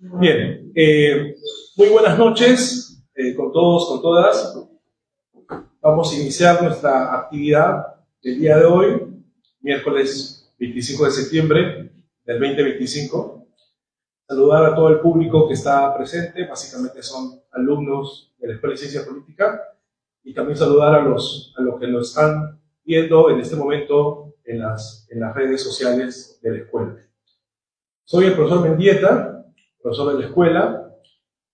Bien, muy buenas noches con todos, con todas. Vamos a iniciar nuestra actividad del día de hoy, miércoles 25 de septiembre del 2025. Saludar a todo el público que está presente, básicamente son alumnos de la Escuela de Ciencia Política, y también saludar a los que nos están viendo en este momento en las redes sociales de la escuela. Soy el profesor Mendieta, profesor de la escuela,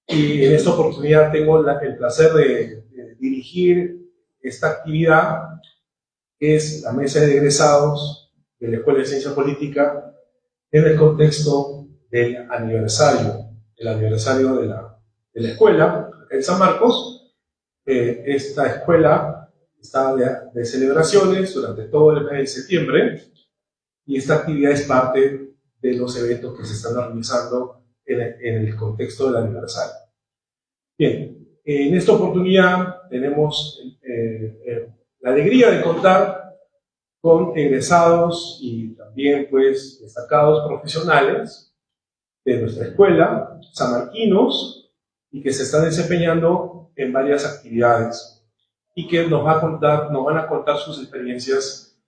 y en esta oportunidad tengo el placer de dirigir esta actividad, que es la mesa de egresados de la Escuela de Ciencia Política en el contexto del aniversario de la escuela en San Marcos. Esta escuela está de celebraciones durante todo el mes de septiembre, y esta actividad es parte de los eventos que se están organizando en el contexto del aniversario. Bien, en esta oportunidad tenemos la alegría de contar con egresados y también pues destacados profesionales de nuestra escuela, sanmarquinos, y que se están desempeñando en varias actividades y que nos van a contar sus experiencias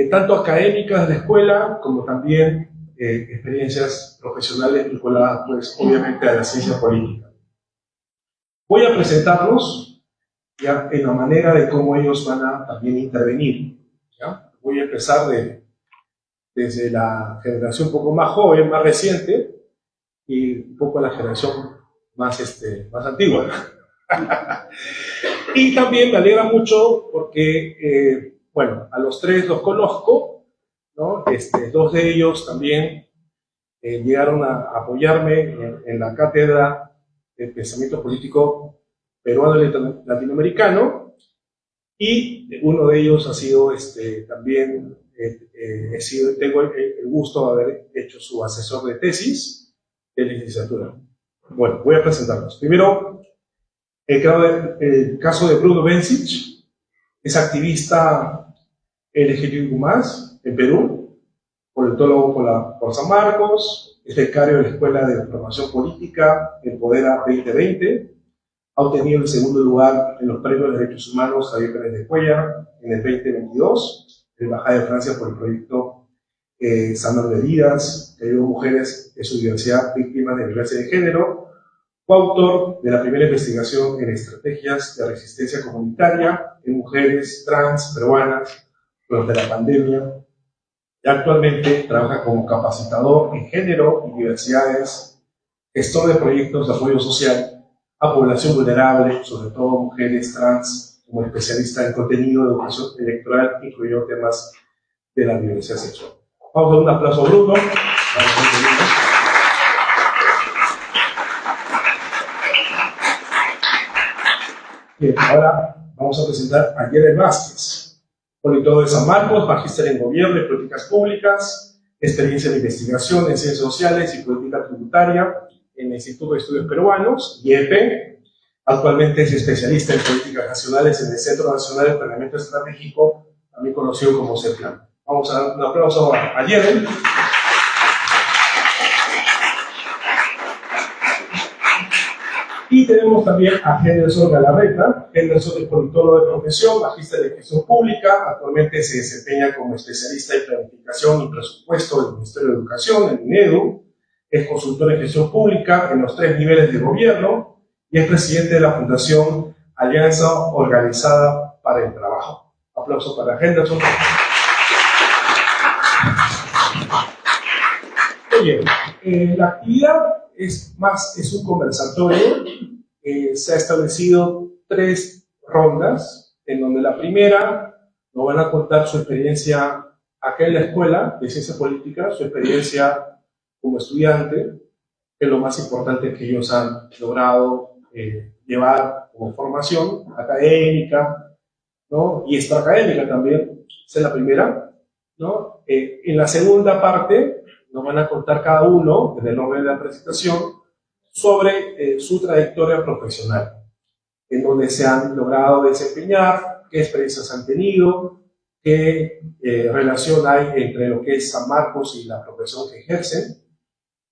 tanto académicas de la escuela como también experiencias profesionales vinculadas, pues, obviamente a la ciencia política. Voy a presentarlos ya en la manera de cómo ellos van a también intervenir. ¿Ya? Voy a empezar desde la generación un poco más joven, más reciente, y un poco la generación más antigua. Y también me alegra mucho porque, bueno, a los tres los conozco, ¿no? Dos de ellos también llegaron a apoyarme en la cátedra de pensamiento político peruano y latinoamericano, y uno de ellos ha sido también, tengo el gusto de haber hecho su asesor de tesis de licenciatura. Bueno, voy a presentarlos. Primero, el caso de Bruno Bencic. Es activista LGTBQ+, en Perú, politólogo por San Marcos, es becario de la Escuela de Formación Política Empodera 2020, ha obtenido el segundo lugar en los premios de Derechos Humanos Javier Pérez de Cuellar en el 2022, en la Embajada de Francia por el proyecto Sanando Heridas, que ayudó a mujeres de su diversidad víctimas de violencia de género, coautor de la primera investigación en estrategias de resistencia comunitaria en mujeres trans peruanas durante la pandemia, y actualmente trabaja como capacitador en género y diversidades, gestor de proyectos de apoyo social a población vulnerable, sobre todo mujeres trans, como especialista en contenido de educación electoral, incluyendo temas de la diversidad sexual. Vamos a dar un aplauso a Bruno. Bien, ahora vamos a presentar a Yeren Vázquez, politólogo de San Marcos, magíster en Gobierno y Políticas Públicas, experiencia en investigación en Ciencias Sociales y Política Tributaria en el Instituto de Estudios Peruanos, IEP. Actualmente es especialista en Políticas Nacionales en el Centro Nacional de Planeamiento Estratégico, también conocido como CEPLAN. Vamos a dar un aplauso a Yeren. Y tenemos también a Henderson Galarreta. Henderson es politólogo de profesión, magíster de gestión pública, actualmente se desempeña como especialista en planificación y presupuesto del Ministerio de Educación, el INEDU, es consultor en gestión pública en los 3 niveles de gobierno y es presidente de la Fundación Alianza Organizada para el Trabajo. Aplauso para Henderson. Oye, la actividad es un conversatorio. Se ha establecido 3 rondas, en donde la primera nos van a contar su experiencia acá en la Escuela de Ciencia Política, su experiencia como estudiante, que es lo más importante que ellos han logrado llevar como formación académica, ¿no? Y extraacadémica también. Esa es la primera, ¿no? En la segunda parte nos van a contar cada uno, en el orden de la presentación, sobre su trayectoria profesional, en donde se han logrado desempeñar, qué experiencias han tenido, qué relación hay entre lo que es San Marcos y la profesión que ejercen,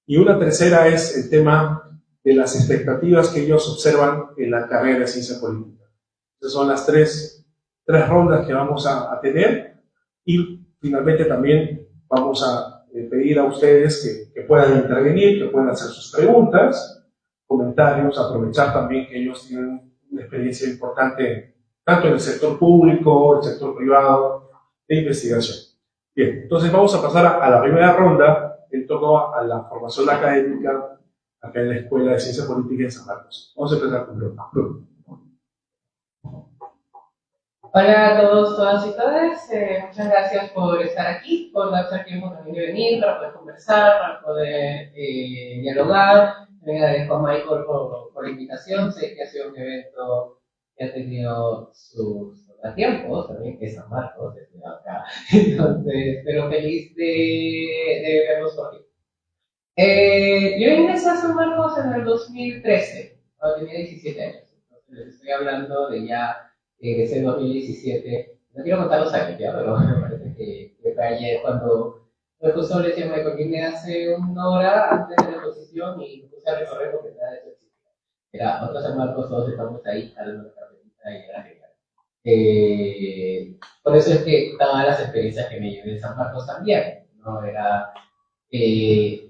Y una tercera es el tema de las expectativas que ellos observan en la carrera de ciencia política. Esas son las tres rondas que vamos a tener, y finalmente también vamos a pedir a ustedes que puedan intervenir, que puedan hacer sus preguntas, comentarios, aprovechar también que ellos tienen una experiencia importante tanto en el sector público, el sector privado, de investigación. Bien, entonces vamos a pasar a la primera ronda en torno a la formación académica acá en la Escuela de Ciencia Política en San Marcos. Vamos a empezar con Bruno. Hola a todos, todas y todas. Muchas gracias por estar aquí, por darse el tiempo también de venir, para poder conversar, para poder dialogar. También agradezco a Michael por la invitación. Sé que ha sido un evento que ha tenido sus contratiempos, también que es San Marcos, desde acá. Entonces, pero feliz de verlos por aquí. Yo ingresé a San Marcos en el 2013, cuando tenía 17 años. Entonces, les estoy hablando de ya ese 2017. No quiero contar los años ya, pero me parece que fue ayer cuando justo le decía a Michael que me hace una hora antes de la exposición y me puse a recorrer porque nada de eso existía. Era otro San Marcos, todos estamos ahí, jalando la carpetita y era genial. Por eso es que estaban las experiencias que me llevé de San Marcos también, ¿no? Era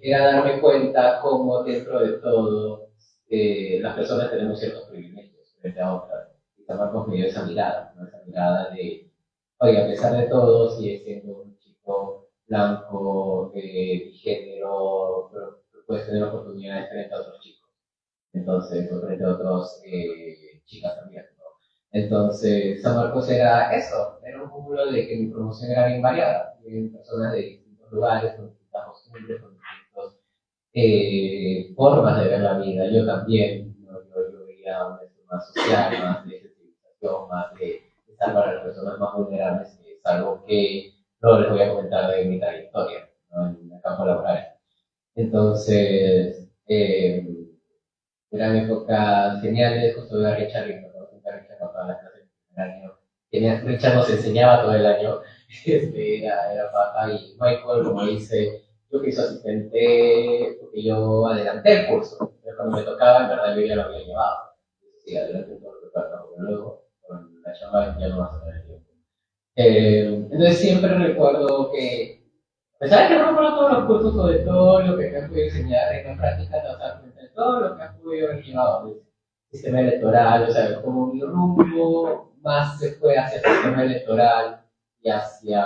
darme cuenta cómo dentro de todo las personas tenemos ciertos privilegios frente a otras. Y San Marcos me dio esa mirada, ¿no? Esa mirada de, oye, a pesar de todo, sigue siendo un chico blanco, bigénero, pero puedes tener oportunidades frente a otros chicos. Entonces, o frente a otras chicas también, ¿no? Entonces, San Marcos era eso, era un cúmulo de que mi promoción era bien variada, de personas de distintos lugares, con distintas costumbres, con distintas formas de ver la vida. Yo también, ¿no? Yo veía un esto más social, más de sensibilización, más de estar para las personas más vulnerables, que es algo que no les voy a comentar de mi trayectoria, ¿no? En el campo laboral. Entonces, eran épocas geniales, justo de Richard y me conocí a Richard con todas las clases del año. Richard nos enseñaba todo el año, era paja, y Michael, como dice, yo que hice asistente, porque yo adelanté el curso, pero cuando me tocaba, en verdad, yo ya lo había llevado. Sí, adelante todo lo que falta, porque luego, con la chamba ya no vas a tener tiempo. Entonces siempre recuerdo que, a pesar de que no recuerdo todos los cursos, sobre todo lo que me han podido enseñar en la práctica, te vas a dar cuenta de todo lo que has podido haber llevado del sistema electoral, o sea, como mi rumbo más se fue hacia el sistema electoral y hacia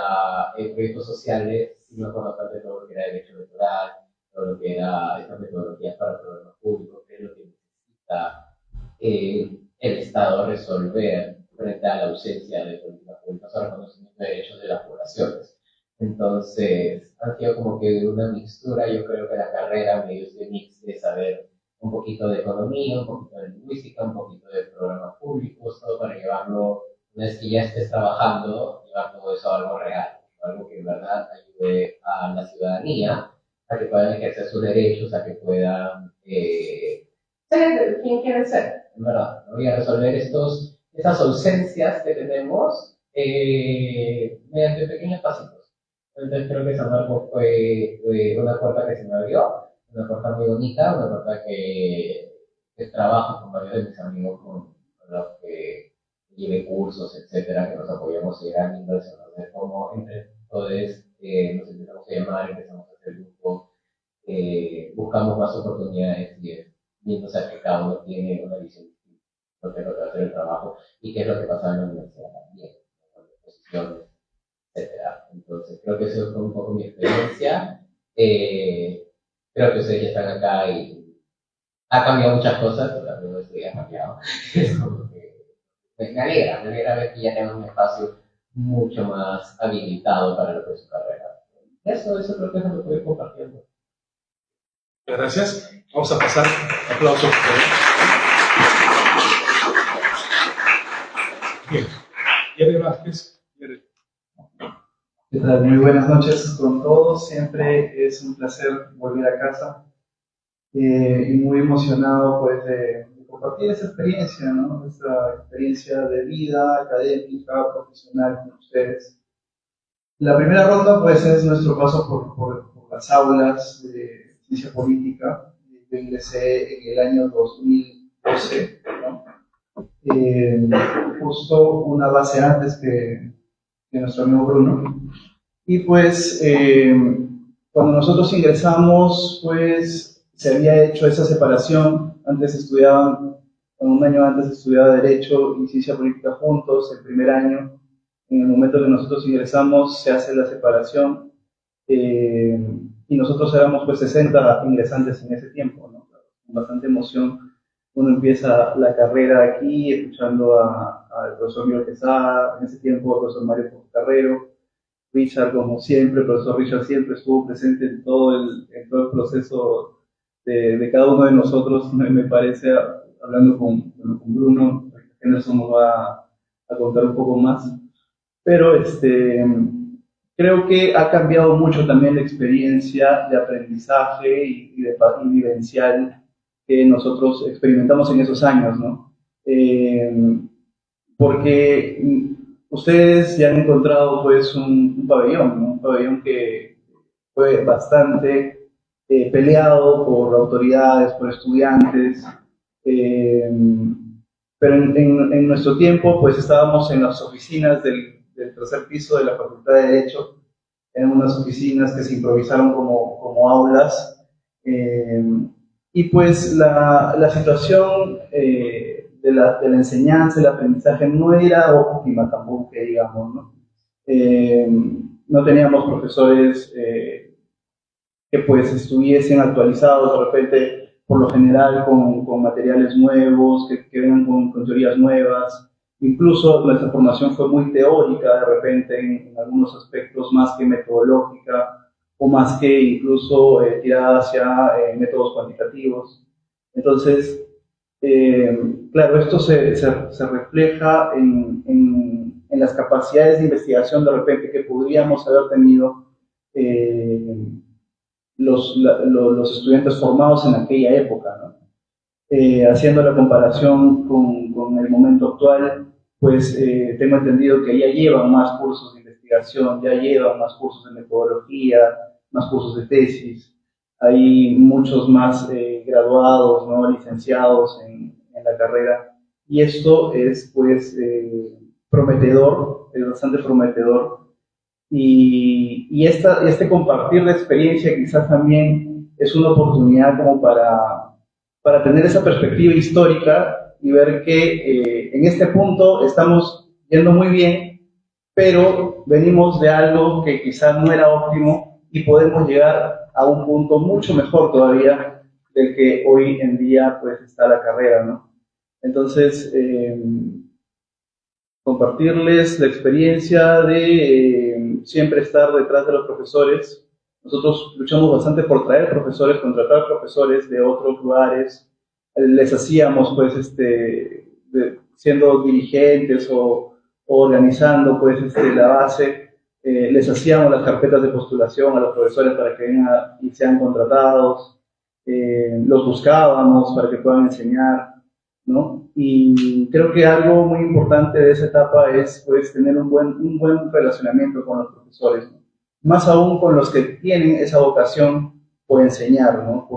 proyectos sociales, sino conocer de todo lo que era derecho electoral, todo lo que era estas metodologías para problemas públicos, que es lo que necesita el Estado resolver frente a la ausencia de políticas públicas o reconocimiento de derechos de las poblaciones. Entonces, ha sido como que una mixtura. Yo creo que la carrera me dio este mix de saber un poquito de economía, un poquito de lingüística, un poquito de programas públicos, todo para llevarlo, una vez que ya estés trabajando, llevar todo eso a algo real, algo que en verdad ayude a la ciudadanía a que puedan ejercer sus derechos, a que puedan ser quien quieren ser, en verdad, ¿no? Y a resolver estas ausencias que tenemos mediante pequeños pasitos. Entonces creo que San Marcos fue una puerta que se me abrió, una puerta muy bonita, una puerta que trabajo con varios de mis amigos con los que llevé cursos, etcétera, que nos apoyamos y eran inversiones de cómo entre todos nos empezamos a llamar, empezamos a hacer grupos, buscamos más oportunidades y viendo que cada uno tiene una visión distinta, lo que es lo que va a hacer el trabajo y qué es lo que pasa en la universidad también, con exposiciones, etcétera. Entonces, creo que eso fue un poco mi experiencia. Creo que ustedes ya están acá y ha cambiado muchas cosas, pero también esto ya ha cambiado. Es como que me alegra ver que ya tengan un espacio mucho más habilitado para lo que es su carrera. Eso creo que es lo que voy compartiendo. Gracias. Vamos a pasar. Aplausos. Bien. Yere Vázquez. ¿Qué tal? Muy buenas noches con todos. Siempre es un placer volver a casa y muy emocionado pues de compartir esa experiencia, ¿no? Esta experiencia de vida académica, profesional con ustedes. La primera ronda pues es nuestro paso por las aulas de ciencia política. Yo ingresé en el año 2012, ¿no? Justo una base antes que nuestro amigo Bruno. Y pues cuando nosotros ingresamos, pues se había hecho esa separación. Antes estudiaban, un año antes estudiaba Derecho y Ciencia Política juntos, el primer año. En el momento que nosotros ingresamos se hace la separación y nosotros éramos pues 60 ingresantes en ese tiempo, ¿no? Con bastante emoción uno empieza la carrera aquí escuchando al profesor Miguel Quesada, en ese tiempo al profesor Mario Porcarrero, Richard como siempre, el profesor Richard siempre estuvo presente en todo el proceso de cada uno de nosotros, me parece, hablando con Bruno, Henderson nos va a contar un poco más, pero creo que ha cambiado mucho también la experiencia de aprendizaje y vivencial que nosotros experimentamos en esos años, ¿no? Porque ustedes ya han encontrado pues un pabellón, ¿no? Un pabellón que fue bastante peleado por autoridades, por estudiantes, eh, pero en nuestro tiempo pues estábamos en las oficinas del tercer piso de la Facultad de Derecho, eran unas oficinas que se improvisaron como aulas, y pues la situación de la enseñanza, el aprendizaje no era óptima tampoco, que digamos, ¿no? No teníamos profesores que pues estuviesen actualizados de repente, por lo general, con materiales nuevos, que vengan con teorías nuevas. Incluso nuestra formación fue muy teórica de repente en algunos aspectos, más que metodológica, o más que incluso tirada hacia métodos cuantitativos. Entonces, claro, esto se refleja en las capacidades de investigación de repente que podríamos haber tenido los estudiantes formados en aquella época, ¿no? Haciendo la comparación con el momento actual, pues tengo entendido que ya llevan más cursos de investigación, ya llevan más cursos de metodología, más cursos de tesis, hay muchos más graduados, ¿no? Licenciados en la carrera, y esto es pues prometedor, es bastante prometedor, y este compartir de experiencia quizás también es una oportunidad como para tener esa perspectiva histórica y ver que en este punto estamos yendo muy bien, pero venimos de algo que quizás no era óptimo y podemos llegar a un punto mucho mejor todavía del que hoy en día pues está la carrera, ¿no? Entonces, compartirles la experiencia de siempre estar detrás de los profesores. Nosotros luchamos bastante por traer profesores, contratar profesores de otros lugares. Les hacíamos, pues, siendo dirigentes o organizando, pues, la base, les hacíamos las carpetas de postulación a los profesores para que vengan y sean contratados. Los buscábamos para que puedan enseñar, ¿no? Y creo que algo muy importante de esa etapa es pues tener un buen relacionamiento con los profesores, ¿no? Más aún con los que tienen esa vocación por enseñar, ¿no?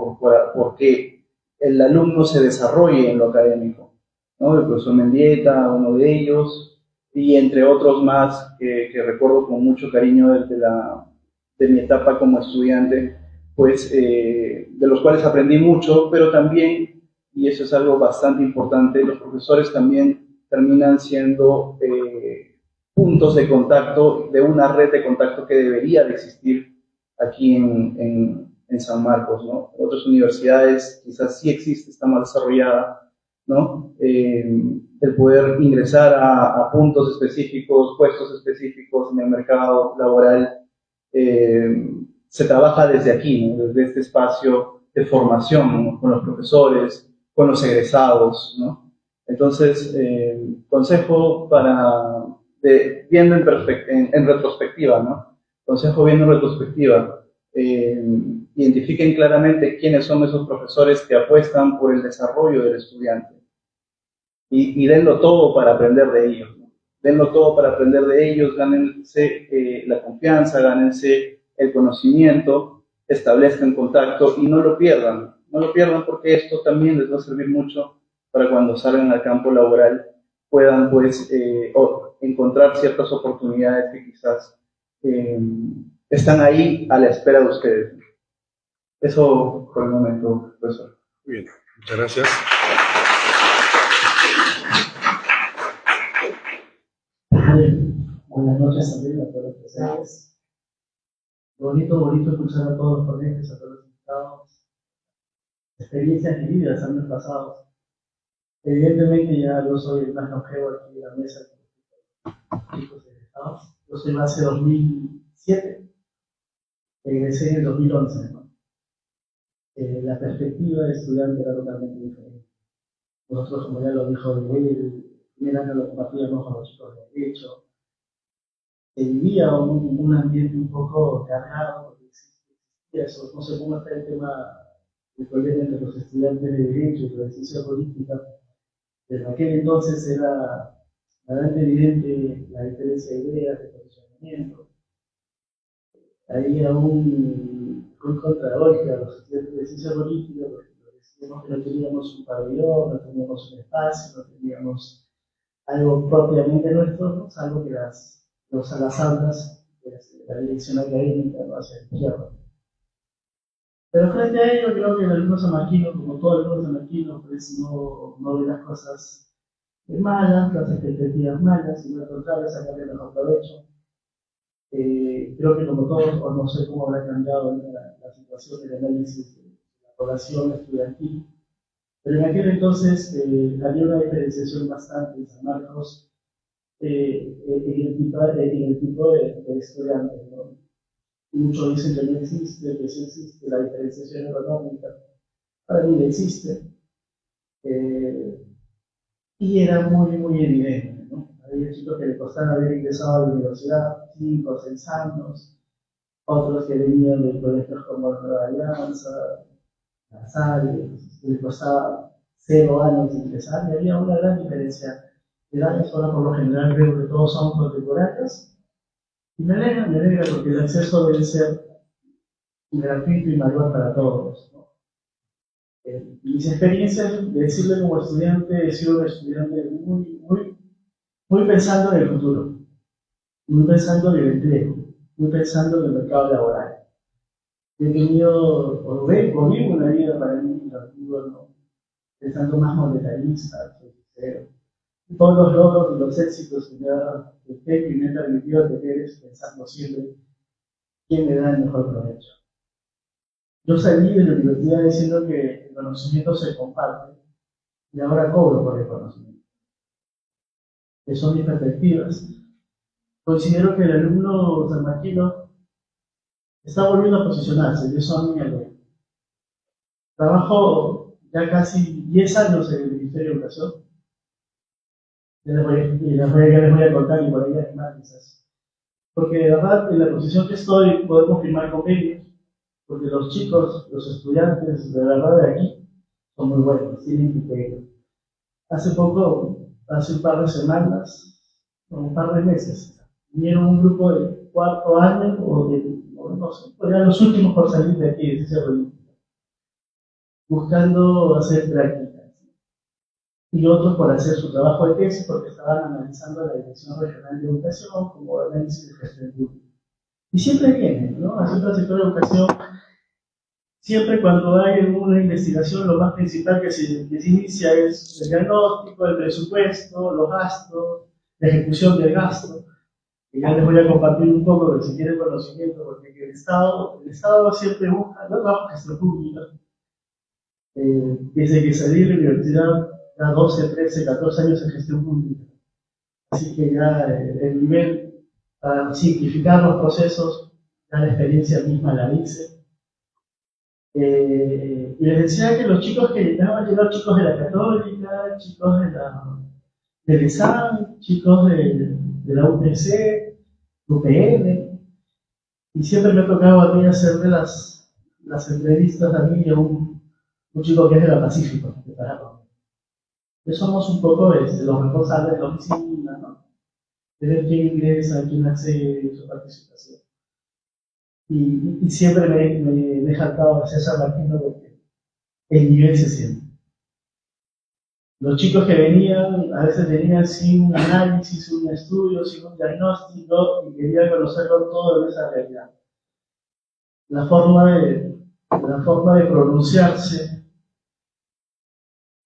Porque el alumno se desarrolle en lo académico, ¿no? El profesor Mendieta, uno de ellos, y entre otros más que recuerdo con mucho cariño de mi etapa como estudiante, pues de los cuales aprendí mucho, pero también, y eso es algo bastante importante, los profesores también terminan siendo puntos de contacto, de una red de contacto que debería de existir aquí en San Marcos, ¿no? En otras universidades quizás sí existe, está más desarrollada, ¿no? El poder ingresar a puntos específicos, puestos específicos en el mercado laboral, se trabaja desde aquí, ¿no? Desde este espacio de formación, ¿no? Con los profesores, con los egresados, ¿no? Entonces, consejo viendo en retrospectiva, ¿no? Consejo viendo en retrospectiva, identifiquen claramente quiénes son esos profesores que apuestan por el desarrollo del estudiante y denlo todo para aprender de ellos, ¿no? Denlo todo para aprender de ellos, gánense la confianza, gánense el conocimiento, establezcan contacto y no lo pierdan. No lo pierdan porque esto también les va a servir mucho para cuando salgan al campo laboral puedan pues encontrar ciertas oportunidades que quizás están ahí a la espera de ustedes. Eso por el momento, profesor. Muy bien, muchas gracias. Buenas noches también a todos los presentes. Bonito escuchar a todos los ponentes, a todos los invitados. Experiencias vividas, años pasados. Evidentemente ya yo soy el más longevo aquí en la mesa con los chicos egresados. Yo soy base 2007, egresé en el 2011, ¿no? La perspectiva del estudiante era totalmente diferente. Nosotros, como ya lo dijo Miguel, el primer año lo compartíamos con los chicos de derecho. Se vivía un ambiente un poco cargado, porque existía eso, no sé cómo está el tema del problema entre los estudiantes de derecho y la ciencia política. Desde aquel entonces era bastante evidente la diferencia de ideas, de posicionamiento. Había un contragolpe a los estudiantes de ciencia política, porque decíamos que no teníamos un pabellón, no teníamos un espacio, no teníamos algo propiamente nuestro, ¿no? Salvo que las aulas de la dirección académica, ¿no? Hacia la izquierda. Pero frente a ello, creo que el alumno sanmarquino, como todo el alumno sanmarquino, pues no ve las cosas malas, las expectativas malas, sino al contrario, sacarle mejor provecho. Creo que como todos, o no sé cómo habrá cambiado la situación del análisis de la población estudiantil, pero en aquel entonces había una diferenciación bastante en San Marcos en el tipo de estudiantes, ¿no? Muchos dicen que no existe, que sí existe la diferenciación económica. Para mí no existe. Y era muy evidente, ¿no? Había chicos que le costaba haber ingresado a la universidad 5 o 6 años, otros que venían de colegios como la Nueva Alianza, La Salle, que les costaba 0 años ingresar, y había una gran diferencia de edades. Ahora por lo general veo que todos son contemporáneos. Y me alegra porque el acceso debe ser gratuito y mayor para todos, ¿no? Mis experiencias, de decirle como estudiante, he sido un estudiante muy pensando en el futuro, muy pensando en el empleo, muy pensando en el mercado laboral. He tenido, o vivo una vida para mí, ¿no? Pensando más monetarista, sincero. Todos los logros y los éxitos que me han permitido tener es pensando siempre quién me da el mejor provecho. Yo salí de la universidad diciendo que el conocimiento se comparte y ahora cobro por el conocimiento. Que son mis perspectivas. Considero que el alumno sanmarquino está volviendo a posicionarse, y eso a mí me alegra. Trabajo ya casi 10 años en el Ministerio de Educación. Ya les voy a contar y por ahí animar quizás. Porque de verdad, en la posición que estoy, podemos firmar convenios, porque los chicos, los estudiantes de verdad de aquí, son muy buenos, tienen criterio. Hace un par de semanas, un par de meses, vinieron un grupo de 4º año, no sé, eran los últimos por salir de aquí, de Ciencia Política, buscando hacer prácticas. Y otros por hacer su trabajo de tesis, porque estaban analizando la Dirección Regional de Educación como análisis de gestión pública. Y siempre vienen, ¿no? Haciendo el sector de educación, siempre cuando hay una investigación, lo más principal que se inicia es el diagnóstico, el presupuesto, los gastos, la ejecución del gasto. Y ya les voy a compartir un poco de si quieren conocimiento, porque el Estado siempre busca, no trabajo gestión pública. Desde que salí de la universidad, ya 12, 13, 14 años en gestión pública. Así que ya el nivel para simplificar los procesos, ya la experiencia misma la hice. Y les decía que los chicos que llegaban, chicos de la Católica, chicos del ESAM, chicos de la UPC, UPN, y siempre me ha tocado a mí hacerle las entrevistas a mí y a un chico que es de la Pacífico, de Paraguay. Que somos un poco los responsables de la oficina, ¿no? De ver quién ingresa, quién hace su participación. y siempre me he jactado de César Martino porque el nivel se siente. Los chicos que venían, a veces venían sin un análisis, un estudio, sin un diagnóstico y querían conocerlo todo en esa realidad. La forma de pronunciarse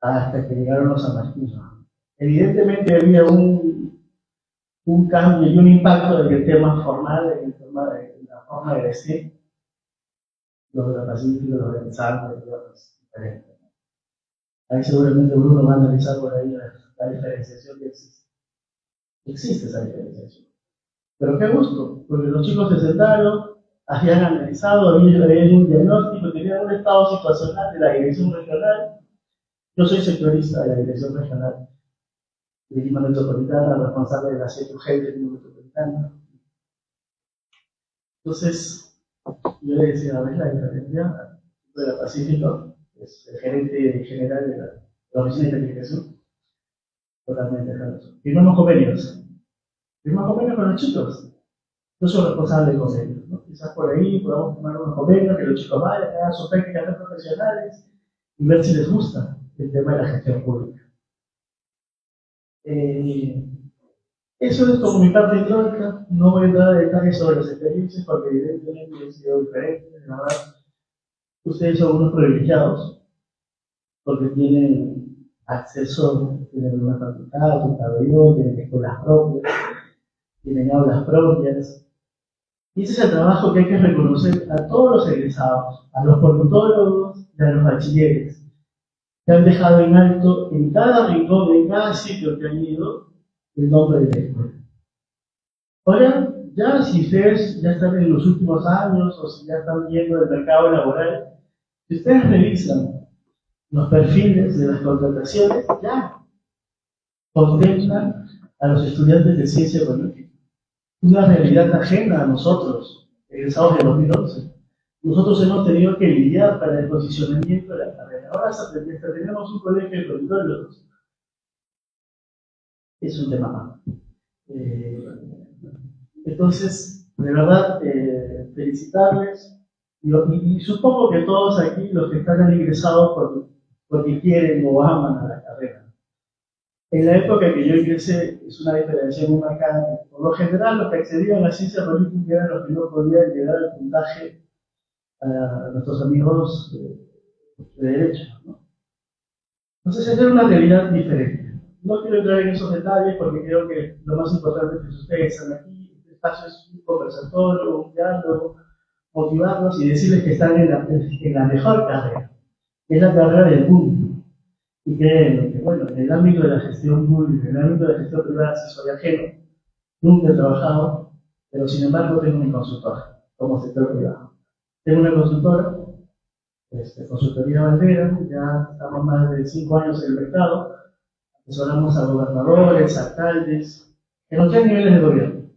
hasta que llegaron los sanmarquinos. Evidentemente había un cambio y un impacto en el tema formal, en el tema de la forma de vestir. Los de la Pacífico, los de Santa, los diferentes. Ahí seguramente Bruno va a analizar por ahí la diferenciación que existe. Existe esa diferenciación. Pero qué gusto, porque los chicos se sentaron, habían analizado, habían un diagnóstico, tenían un estado situacional de la dirección regional. Yo soy sectorista de la dirección regional de Lima Metropolitana, responsable de la 7UG de Lima Metropolitana. Entonces, yo le decía, ¿ves la diferencia de la Pacífico? Es el gerente general de la oficina de planificación. Totalmente, Carlos. Firmamos convenios con los chicos. Yo soy responsable de convenios, ¿no? Quizás por ahí podamos firmar unos convenios, que los chicos vayan, hagan sus prácticas profesionales y ver si les gusta el tema de la gestión pública. Eso es como mi parte introductoria. No voy a entrar a detalles sobre las experiencias porque evidentemente han sido diferentes. La verdad, ustedes son unos privilegiados porque tienen acceso, tienen una facultad, un pabellón, tienen escuelas propias, tienen aulas propias. Y ese es el trabajo que hay que reconocer a todos los egresados, a los politólogos y a los bachilleres, que han dejado en alto en cada rincón, en cada sitio que han ido, el nombre de la escuela. Ahora, ya si ustedes ya están en los últimos años o si ya están viendo el mercado laboral, si ustedes revisan los perfiles de las contrataciones, ya contemplan a los estudiantes de ciencia política. Una realidad ajena a nosotros, egresados de 2011. Nosotros hemos tenido que lidiar para el posicionamiento de la carrera. Ahora hasta tenemos un colegio de politólogos. Es un tema más. Entonces, de verdad, felicitarles. Y supongo que todos aquí, los que están ingresados porque quieren o aman a la carrera. En la época que yo ingresé, es una diferencia muy marcada. Por lo general, los que accedían a la ciencia política eran los que no podían llegar al puntaje a nuestros amigos de derecho, ¿no? Entonces, esa era una realidad diferente. No quiero entrar en esos detalles porque creo que lo más importante es que ustedes están aquí. Este espacio es un conversatorio, un diálogo, motivarlos y decirles que están en la mejor carrera, que es la carrera del mundo. Y créanme que, bueno, en el ámbito de la gestión pública, en el ámbito de la gestión privada, si soy ajeno, nunca he trabajado, pero sin embargo tengo mi consultora como sector privado. Tengo una consultora, Consultoría Bandera, ya estamos más de 5 años en el mercado, asesoramos a gobernadores, alcaldes, en los 3 niveles de gobierno.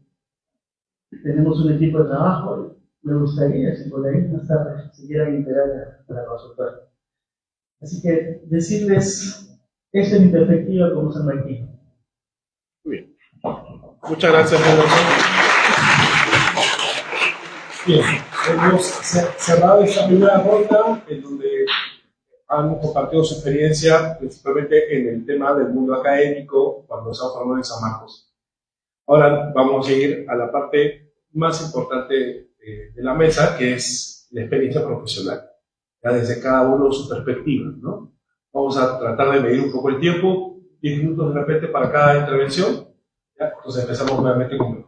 Tenemos un equipo de trabajo, me gustaría, si por ahí más tarde se quieran integrar a la consultora. Así que decirles, esa es mi perspectiva como San Martín. Muy bien. Muchas gracias, Nelson. Bien, hemos cerrado esta primera ronda en donde han compartido su experiencia principalmente en el tema del mundo académico cuando se han formado en San Marcos. Ahora vamos a ir a la parte más importante de la mesa, que es la experiencia profesional. Ya desde cada uno su perspectiva, ¿no? Vamos a tratar de medir un poco el tiempo, 10 minutos de repente para cada intervención. ¿Ya? Entonces empezamos nuevamente con...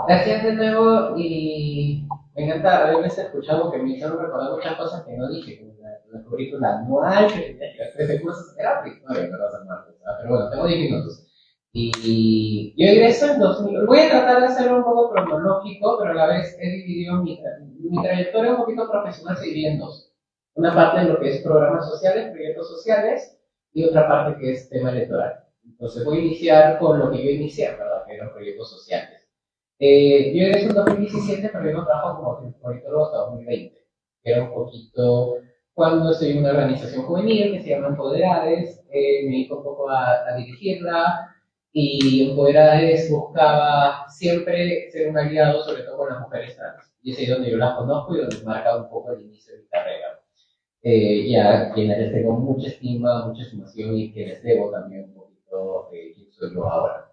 Gracias de nuevo y me encanta haberles escuchado que me hicieron recordar muchas cosas que no dije, como la currícula anual que tenía que hacer de cursos, era pictoria, pero bueno, tengo 10 minutos. Y yo ingreso en 2000, voy a tratar de hacerlo un poco cronológico, pero a la vez he dividido mi trayectoria un poquito profesional, se divide en dos. Una parte de lo que es programas sociales, proyectos sociales, y otra parte que es tema electoral. Entonces voy a iniciar con lo que yo inicié, ¿verdad? Que eran proyectos sociales. Yo ingreso en 2017, pero yo no trabajo como politólogo hasta 2020, que era un poquito cuando estoy en una organización juvenil que se llama Empoderades, me dedico un poco a dirigirla. Y Empoderades buscaba siempre ser un aliado, sobre todo con las mujeres trans. Y es ahí donde yo las conozco y donde marca un poco el inicio de mi carrera. Y a quienes les tengo mucha estima, mucha estimación y que les debo también un poquito quién soy yo ahora.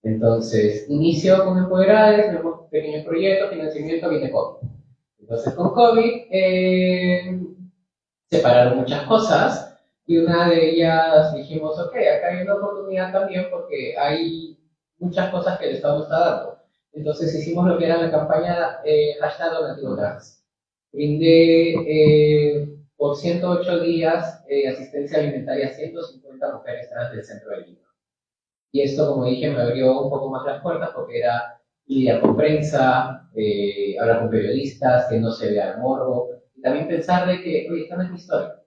Entonces, inicio con Empoderades, vemos un pequeño proyecto, financiamiento, viene COVID. Entonces, con COVID se pararon muchas cosas y una de ellas dijimos, ok, acá hay una oportunidad también porque hay muchas cosas que el Estado está dando. Entonces hicimos lo que era la campaña hashtag donativo trans. Brindé por 108 días asistencia alimentaria a 150 mujeres trans del centro de Lima. Y esto, como dije, me abrió un poco más las puertas porque era lidiar con prensa, hablar con periodistas, que no se vea el morbo, y también pensar de que, oye, esta no es mi historia.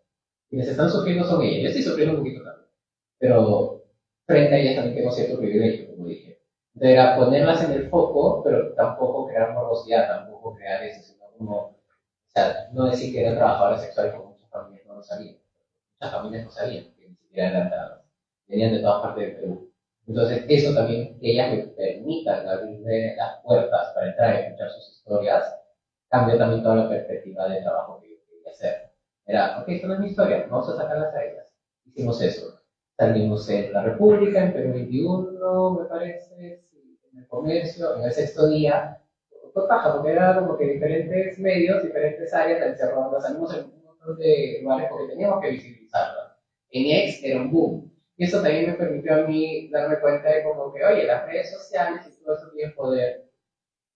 Quienes están sufriendo son ellas. Yo estoy sufriendo un poquito también, pero frente a ellas también tengo cierto privilegio, como dije. Entonces era ponerlas en el foco, pero tampoco crear morbosidad, tampoco crear eso, sino como, o sea, no decir que eran trabajadoras sexuales como muchas familias no lo sabían. Muchas familias no sabían que ni siquiera eran trans. Venían de todas partes del Perú. Entonces, eso también, que ellas me permitan abrirme las puertas para entrar y escuchar sus historias, cambió también toda la perspectiva de trabajo que yo quería hacer. Era, ok, esto no es mi historia, vamos a sacarlas a ellas. Hicimos eso. Salimos en La República, en Perú 21, me parece, sí, en El Comercio, en el sexto día. Fue paja, porque era como que diferentes medios, diferentes áreas encerradas. Salimos en un montón de lugares porque teníamos que visibilizarlas. En X era un boom. Y eso también me permitió a mí darme cuenta de como que, oye, las redes sociales y todo eso tienen poder.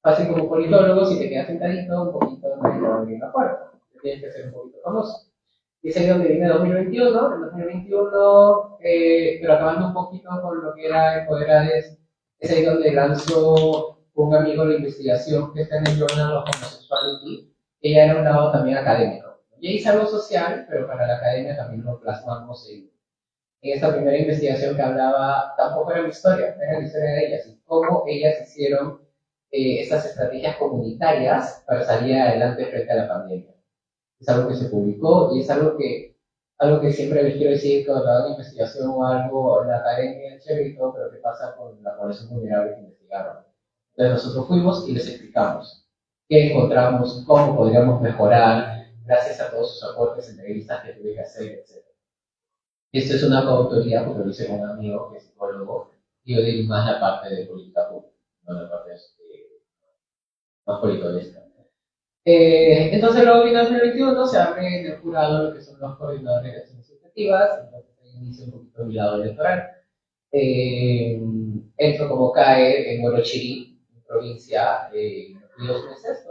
Fácil como politólogo, si te quedas sentadito, un poquito no te va a abrir la puerta. Tienes que ser un poquito famoso. Y es ahí donde viene 2021, en 2021, pero acabando un poquito con lo que era Empoderades, es ahí donde lanzó un amigo la investigación que está en el Journal of Homosexuality, que ya era un lado también académico. Ya hice algo social, pero para la academia también lo plasmamos en esta primera investigación que hablaba, tampoco era mi historia, era la historia de ellas, y cómo ellas hicieron estas estrategias comunitarias para salir adelante frente a la pandemia. Es algo que se publicó y es algo que siempre les quiero decir cuando hago una investigación o algo, la academia es chévere y todo, pero ¿qué pasa con la población vulnerable que investigaron? Entonces nosotros fuimos y les explicamos qué encontramos, cómo podríamos mejorar, gracias a todos sus aportes, entrevistas que tuve que hacer, etc. Esto es una coautoría porque lo hice con un amigo que es psicólogo y yo digo más la parte de política pública, no la parte más politológica. Entonces luego vino el 2021, se abre en el jurado lo que son los coordinadores de acciones educativas, entonces ahí inicia un poquito mi lado electoral. Entro como CAE en Orochirí, en provincia, fui 2 meses,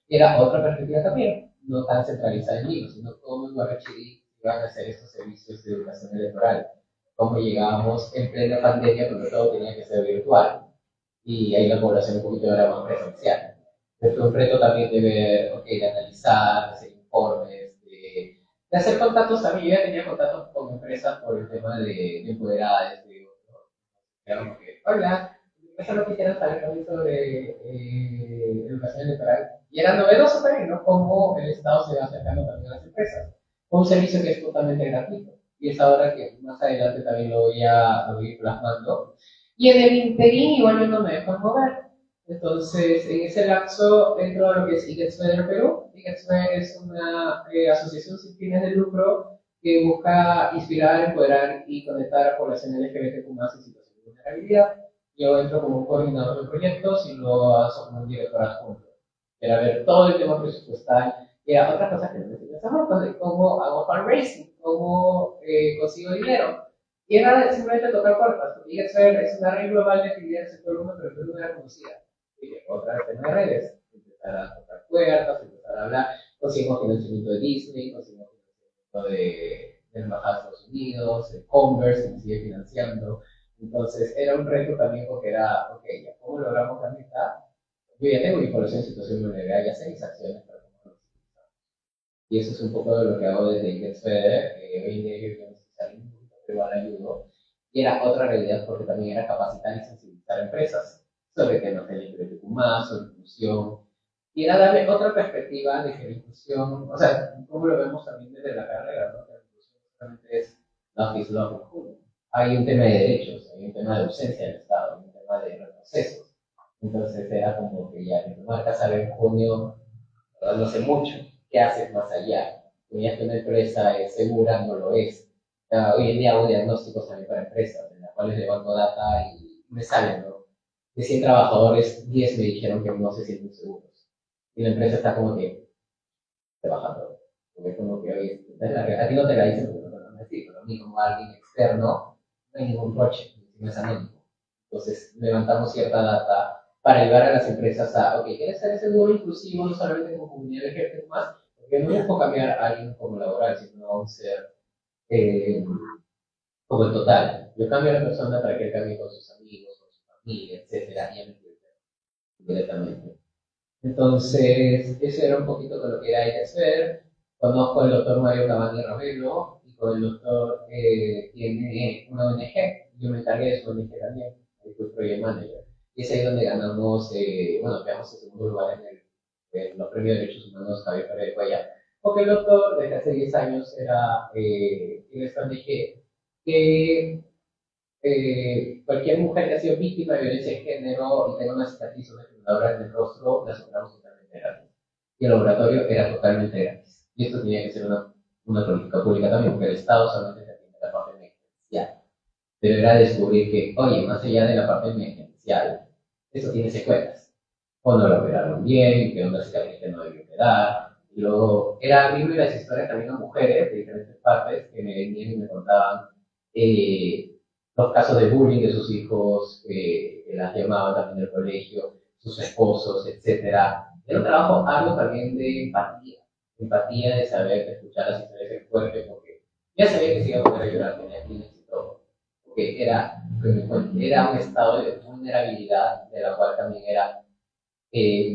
y era otra perspectiva también, no tan centralizada en Lima, sino cómo en Orochirí iban a hacer estos servicios de educación electoral, cómo llegábamos en plena pandemia, porque todo tenía que ser virtual, y ahí la población un poquito era más presencial. Fue un reto también de ver, ok, de analizar, de hacer informes, de hacer contactos también. Yo ya tenía contactos con empresas por el tema de empoderadas, era como que, hola, eso no quisiera saber también sobre educación electoral. Y era novedoso también, ¿no? Cómo el Estado se va acercando también a las empresas. Un servicio que es totalmente gratuito. Y es ahora que más adelante también lo voy a ir plasmando. Y en el interín igual yo no me dejo mover. Entonces, en ese lapso entro a lo que es IGETSFEDER Perú. IGETSFEDER es una asociación sin fines de lucro que busca inspirar, empoderar y conectar a población LGBTQ+ en situación de vulnerabilidad. Yo entro como un coordinador de proyectos y luego aso como un director adjunto. Era ver todo el tema presupuestal y a otras cosas que necesitamos, cómo hago fundraising, cómo consigo dinero. Y era simplemente tocar puertas, porque IGETSFEDER es una red global de actividades en todo el mundo, pero el Perú no era conocida. Otra vez tema de redes, empezar a tocar puertas, empezar a hablar, conseguimos financiamiento de Disney, conseguimos financiamiento de la Embajada de Estados Unidos, de Converse, que nos sigue financiando. Entonces era un reto también porque era, ok, ya, ¿cómo logramos la meta? Yo ya tengo mi población en situación de vulnerabilidad, ya sé mis acciones, pero ¿cómo lo utilizamos? Y eso es un poco de lo que hago desde IGETSFEDER. Hoy en día yo creo que me un poquito, pero igual ayudo. Y era otra realidad porque también era capacitar y sensibilizar a empresas sobre temas de LGBTQ+, sobre inclusión, y era darle otra perspectiva de que la inclusión, o sea, como lo vemos también desde la carrera, ¿no? Que la inclusión realmente es love is love in Hay un tema de derechos, hay hay un tema de ausencia del Estado, hay un tema de retrocesos. Entonces era como que ya mi marca sabe en junio, ¿verdad? No sé mucho, ¿qué haces más allá? Tenías que una empresa es segura, no lo es. Hoy en día hago diagnósticos también para empresas, en las cuales levanto data y me salen, ¿no? De 100 trabajadores, 10 me dijeron que no se sienten seguros. Y la empresa está como que trabajando. Porque es como que, oye, a ti no te la dicen porque no te lo van a decir, pero a mí como alguien externo, no hay ningún roche, no es anónimo. Entonces, levantamos cierta data para ayudar a las empresas a, ok, ¿quieres ser seguro inclusivo, no solamente como comunidad de gente más? Porque no busco cambiar a alguien como laboral, sino vamos a ser como en total. Yo cambio a la persona para que él cambie con sus amigos, con su familia, etcétera, y a mí directamente. Entonces, eso era un poquito con lo que era hacer. Conozco al doctor Mario Cavani Ravelo y con el doctor tiene una ONG. Yo me encargué de su ONG también, fui Project Manager. Y es ahí donde ganamos, bueno, quedamos en segundo lugar en los premios de derechos humanos Javier Pérez de Cuellar. Porque el doctor desde hace 10 años era en esta ONG que cualquier mujer que ha sido víctima de violencia de género y tenga una cicatriz o una quemadura en el rostro, la operamos totalmente gratis. Y el laboratorio era totalmente gratis. Y esto tenía que ser una política pública también, porque el Estado solamente atiende la parte emergencial. Deberá descubrir que, oye, más allá de la parte emergencial, eso tiene secuelas. O no lo operaron bien, que una cicatriz que no debió quedar. Y luego, era abrirme las historias también a mujeres de diferentes partes que me venían y me contaban los casos de bullying de sus hijos, que las llamaban también del colegio, sus esposos, etcétera. Era un trabajo algo también de empatía de saber, de escuchar las historias del fuerte, porque ya sabía que se iba a poder ayudar, tenía clínicas y todo, porque era un estado de vulnerabilidad, de la cual también era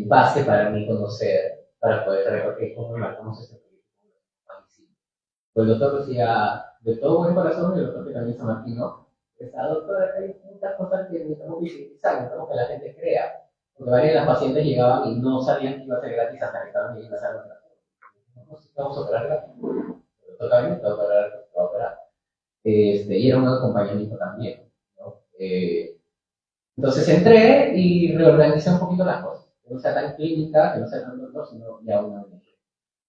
base para mí conocer, para poder saber, ok, cómo marcamos este proyecto. Pues el doctor decía, de todo buen corazón, y el doctor que también es San Martino, esa doctora, hay muchas cosas que necesitamos visibilizar, necesitamos que la gente crea. Porque varias de las pacientes llegaban y no sabían que iba a ser gratis hasta que estaban en la sala de operación. No, sí, vamos a operar gratis. Pero toca bien, te va a operar, te va a operar. Y era un acompañamiento también, ¿no? Entonces entré y reorganicé un poquito las cosas. Que no sea tan clínica, que no sea tan doctor, sino ya una ONG.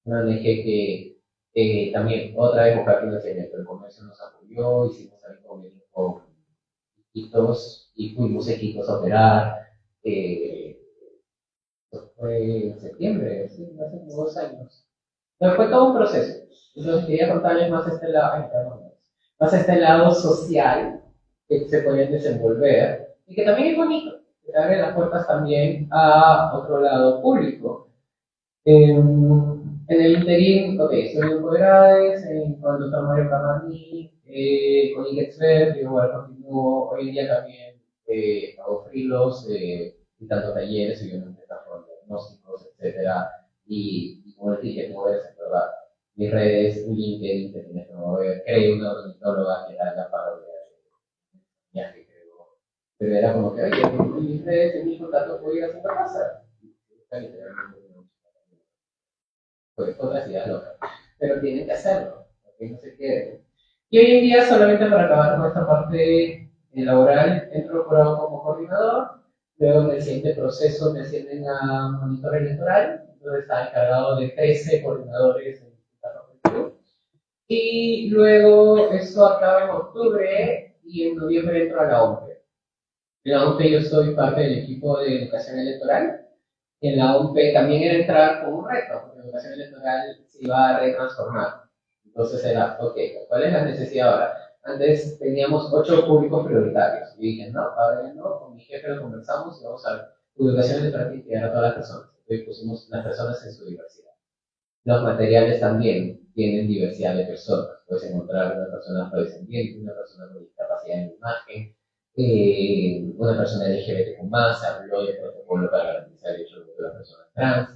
Una ONG que también, otra vez buscar financiamiento. El comercio nos apoyó, hicimos también convenios con equitos y fuimos equipos a operar. Fue en septiembre, sí, hace como 2 años. Pero fue todo un proceso. Entonces quería contarles más este lado social que se pueden desenvolver y que también es bonito, que abre las puertas también a otro lado público. En el interín, ok, estoy en Poderades, con el doctor Mario Camani, con Ingexver, que igual continúo, hoy en día también hago frilos, y tanto talleres, y obviamente con diagnósticos, etcétera, y como les dije, tengo que verdad. Mis redes, un LinkedIn que tienes que mover, creé una ornitóloga que era la parodia de viaje, creo, pero era como que, oye, en mis redes, en mis contactos, voy a ir a Santa Casa. Pues otras ideas locas, pero tienen que hacerlo, porque no se quieren. Y hoy en día, solamente para acabar con esta parte laboral, entro como coordinador, luego en el siguiente proceso me ascienden a monitor electoral, entonces estaba encargado de 13 coordinadores en Perú. Y luego eso acaba en octubre y en noviembre entro a la OMPE. En la OMPE yo soy parte del equipo de educación electoral. En la UP también era entrar con un reto, porque la educación electoral se iba a retransformar. Entonces era, ok, ¿cuál es la necesidad ahora? Antes teníamos 8 públicos prioritarios. Y dije, no, ahora ya no, con mi jefe lo conversamos y vamos a ver, tu educación electoral tiene que llegar a todas las personas. Entonces pusimos las personas en su diversidad. Los materiales también tienen diversidad de personas. Puedes encontrar una persona afrodescendiente, una persona con discapacidad en imagen, una persona LGBTQ+, habló del protocolo para garantizar el derecho de las personas trans,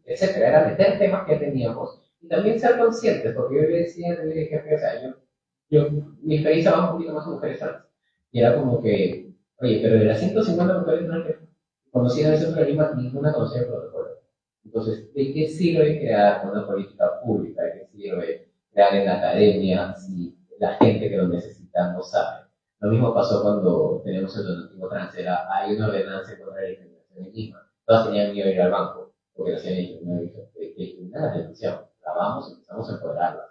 etcétera. Era meter temas que teníamos y también ser conscientes, porque yo le decía al jefe, o sea, mi experiencia va un poquito más con mujeres trans. Y era como que, oye, pero de las 150 mujeres trans que conocían el centro de Lima, ninguna conocía el protocolo. Entonces, ¿de qué sirve crear una política pública? ¿De qué sirve crear en la academia si la gente que lo necesita no sabe? Lo mismo pasó cuando tenemos el donativo trans, hay una ordenanza contra la discriminación en Lima. Todas tenían miedo de ir al banco, porque lo hacían ellos, no discriminar la televisión. La vamos, empezamos a empoderarla.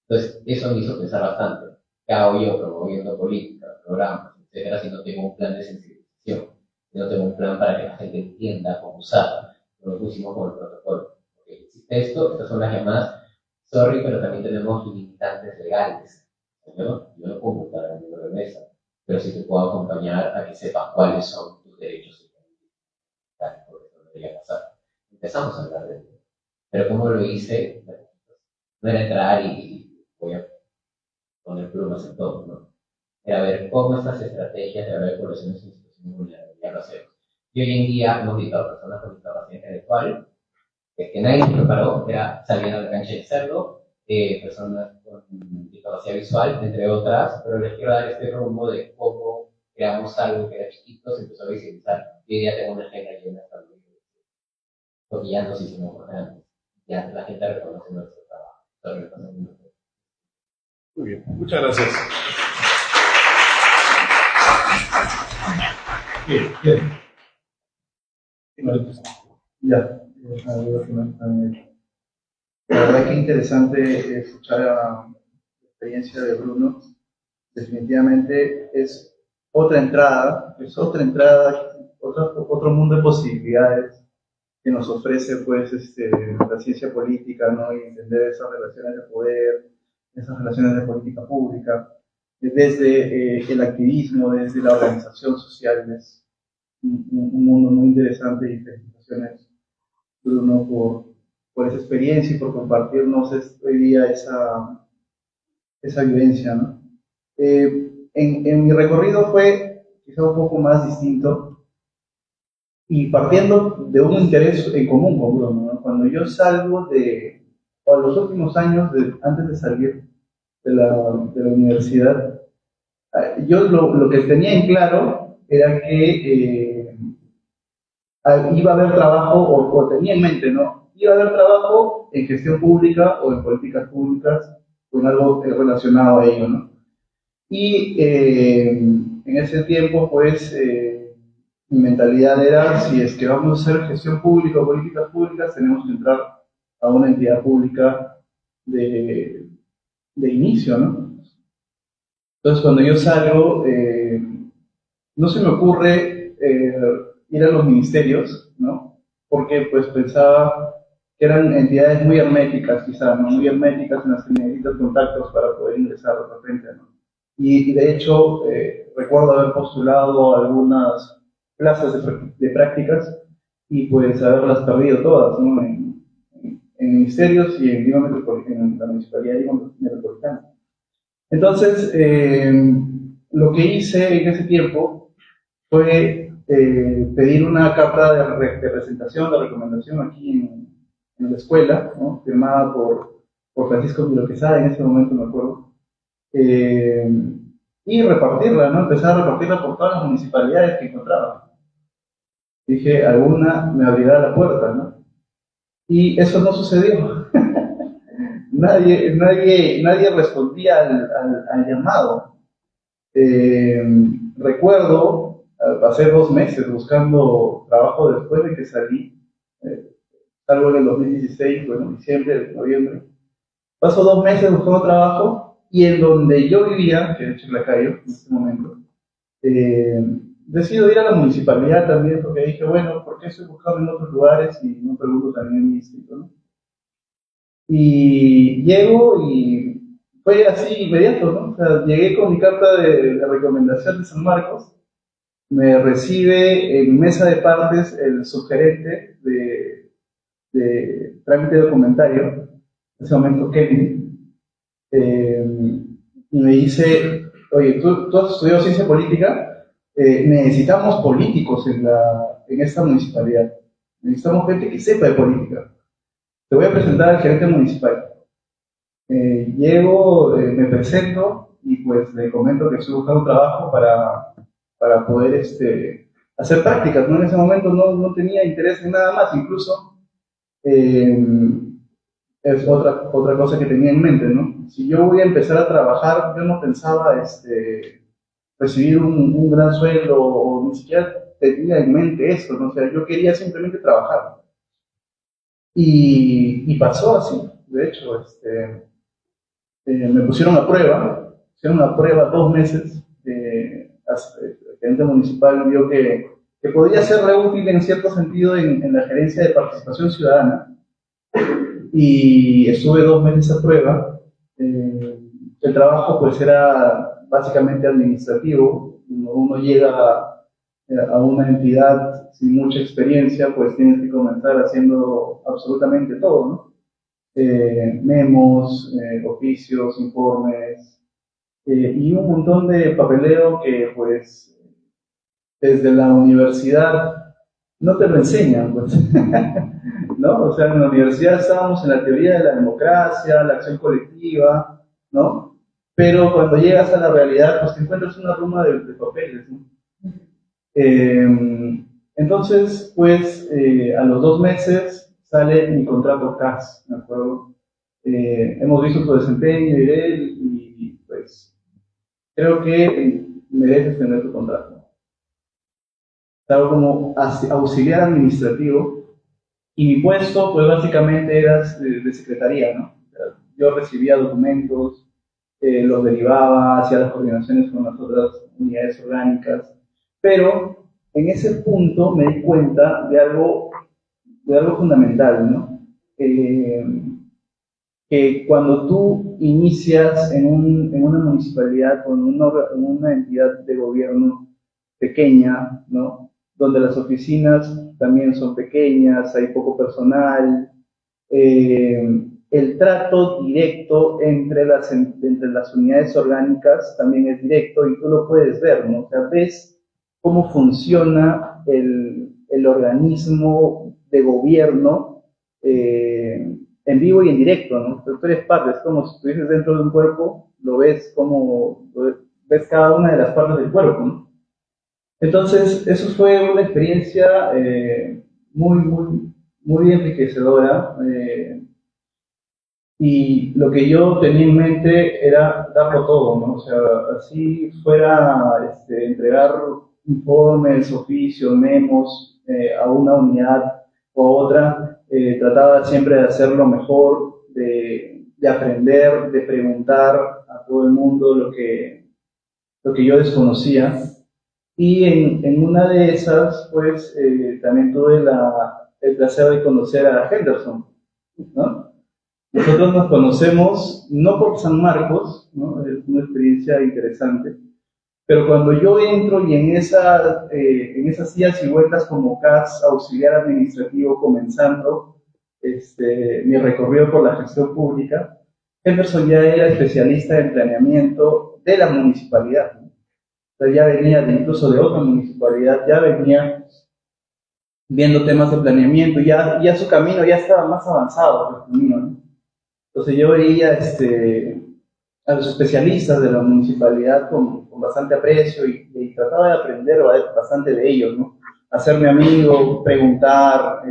Entonces, eso me hizo pensar bastante. ¿Qué hago yo promoviendo políticas, programas, etcétera, si no tengo un plan de sensibilización? Si no tengo un plan para que la gente entienda cómo usar. Lo pusimos con el protocolo. Okay, existe esto, estas son las llamadas. Sorry, pero también tenemos limitantes legales. Yo no puedo multar a mi mesa, pero sí te puedo acompañar a que sepas cuáles son tus derechos y por eso no debería pasar. Empezamos a hablar de ello. Pero como lo hice, no era entrar y voy a poner plumas en todo, ¿no? Era ver cómo estas estrategias de haber poblaciones en situación de vulnerabilidad lo hacemos. Y hoy en día hemos visto a personas con discapacidad intelectual, que nadie nos preparó, era salir a la cancha y hacerlo, personas con discapacidad visual, entre otras, pero les quiero dar este rumbo de cómo creamos algo que era chiquito, se empezó a visibilizar, y hoy día tengo una agenda llena hasta luego, porque ya nos hicimos más grandes, ya la gente reconoce nuestro trabajo. Muy bien, muchas gracias. Bien, bien. Ya, la verdad que interesante escuchar la experiencia de Bruno. Definitivamente es otra entrada, otro mundo de posibilidades que nos ofrece pues la ciencia política, ¿no? Y entender esas relaciones de poder, esas relaciones de política pública, desde el activismo, desde la organización social. Es un mundo muy interesante y felicitaciones, Bruno, por esa experiencia y por compartirnos hoy día esa vivencia, ¿no? En mi recorrido fue quizá un poco más distinto y partiendo de un interés en común con Bruno, ¿no? Cuando yo salgo o los últimos años, antes de salir de la universidad, yo lo que tenía en claro era que iba a haber trabajo, o tenía en mente, ¿no? Iba a haber trabajo en gestión pública o en políticas públicas, con algo relacionado a ello, ¿no? Y en ese tiempo, pues, mi mentalidad era, si es que vamos a hacer gestión pública o políticas públicas, tenemos que entrar a una entidad pública de inicio, ¿no? Entonces, cuando yo salgo, no se me ocurre ir a los ministerios, ¿no? Porque pues pensaba que eran entidades muy herméticas, quizá, ¿no? Muy herméticas en las que necesitas contactos para poder ingresar de repente, ¿no? Y de hecho, recuerdo haber postulado algunas plazas de prácticas y pues haberlas perdido todas, ¿no? En ministerios y en la Municipalidad de Lima Metropolitana. Entonces, lo que hice en ese tiempo fue pedir una carta de presentación, de recomendación aquí en la escuela, ¿no? Firmada por Francisco Milo Quesada, en ese momento me acuerdo, y repartirla, ¿no? Empezar a repartirla por todas las municipalidades que encontraba. Dije, alguna me abrirá la puerta, ¿no? Y eso no sucedió. Nadie respondía al llamado. Recuerdo, pasé 2 meses buscando trabajo después de que salí, salgo en el 2016, bueno, diciembre, noviembre. Paso 2 meses buscando trabajo y en donde yo vivía, que es Chiclacayo en ese momento, decido ir a la municipalidad también porque dije, bueno, ¿por qué estoy buscando en otros lugares y no pregunto también en mi distrito, ¿no? Y llego y fue así inmediato, ¿no? O sea, llegué con mi carta de recomendación de San Marcos, me recibe en mesa de partes el subgerente de trámite documentario, en ese momento Kevin, y me dice, oye, ¿tú has estudiado ciencia política? Necesitamos políticos en esta municipalidad, necesitamos gente que sepa de política. Te voy a presentar al gerente municipal. Llego, me presento y pues le comento que estoy buscando trabajo para poder hacer prácticas, ¿no? En ese momento no tenía interés en nada más, incluso es otra cosa que tenía en mente, ¿no? Si yo voy a empezar a trabajar, yo no pensaba recibir un gran sueldo o ni siquiera tenía en mente eso, ¿no? O sea, yo quería simplemente trabajar. Y pasó así, de hecho, me pusieron a prueba 2 meses. El gerente municipal vio que podía ser re útil en cierto sentido en la gerencia de participación ciudadana y estuve 2 meses a prueba. El trabajo pues era básicamente administrativo. Uno llega a una entidad sin mucha experiencia, pues tienes que comenzar haciendo absolutamente todo, ¿no? Memos, oficios, informes, y un montón de papeleo que pues desde la universidad no te lo enseñan, pues. ¿No? O sea, en la universidad estábamos en la teoría de la democracia, la acción colectiva, ¿no? Pero cuando llegas a la realidad, pues te encuentras una ruma de papeles, ¿no? Entonces, pues, a los 2 meses sale mi contrato CAS, ¿me acuerdo? Hemos visto tu desempeño y él, y pues, creo que mereces tener tu contrato. Estaba como auxiliar administrativo, y mi puesto, pues, básicamente era de secretaría, ¿no? Yo recibía documentos, los derivaba, hacía las coordinaciones con las otras unidades orgánicas, pero en ese punto me di cuenta de algo fundamental, ¿no? Que cuando tú inicias en una municipalidad o en una entidad de gobierno pequeña, ¿no? Donde las oficinas también son pequeñas, hay poco personal, el trato directo entre las unidades orgánicas también es directo y tú lo puedes ver, ¿no? O sea, ves cómo funciona el organismo de gobierno en vivo y en directo, ¿no? Tú eres parte, es como si estuvieses dentro de un cuerpo, ves cada una de las partes del cuerpo, ¿no? Entonces, eso fue una experiencia muy, muy, muy enriquecedora. Y lo que yo tenía en mente era darlo todo, ¿no? O sea, así fuera entregar informes, oficios, memos a una unidad o a otra, trataba siempre de hacerlo mejor, de aprender, de preguntar a todo el mundo lo que yo desconocía. Y en una de esas, pues, también tuve el placer de conocer a Henderson, ¿no? Nosotros nos conocemos no por San Marcos, ¿no? Es una experiencia interesante, pero cuando yo entro y en esas idas y vueltas como CAS, auxiliar administrativo, comenzando mi recorrido por la gestión pública, Henderson ya era especialista en planeamiento de la municipalidad, ¿no? O sea, ya venía incluso de otra municipalidad, ya venía viendo temas de planeamiento, ya su camino ya estaba más avanzado que el mío, ¿no? Entonces yo veía a los especialistas de la municipalidad con bastante aprecio y trataba de aprender bastante de ellos, ¿no? Hacerme amigo, preguntar,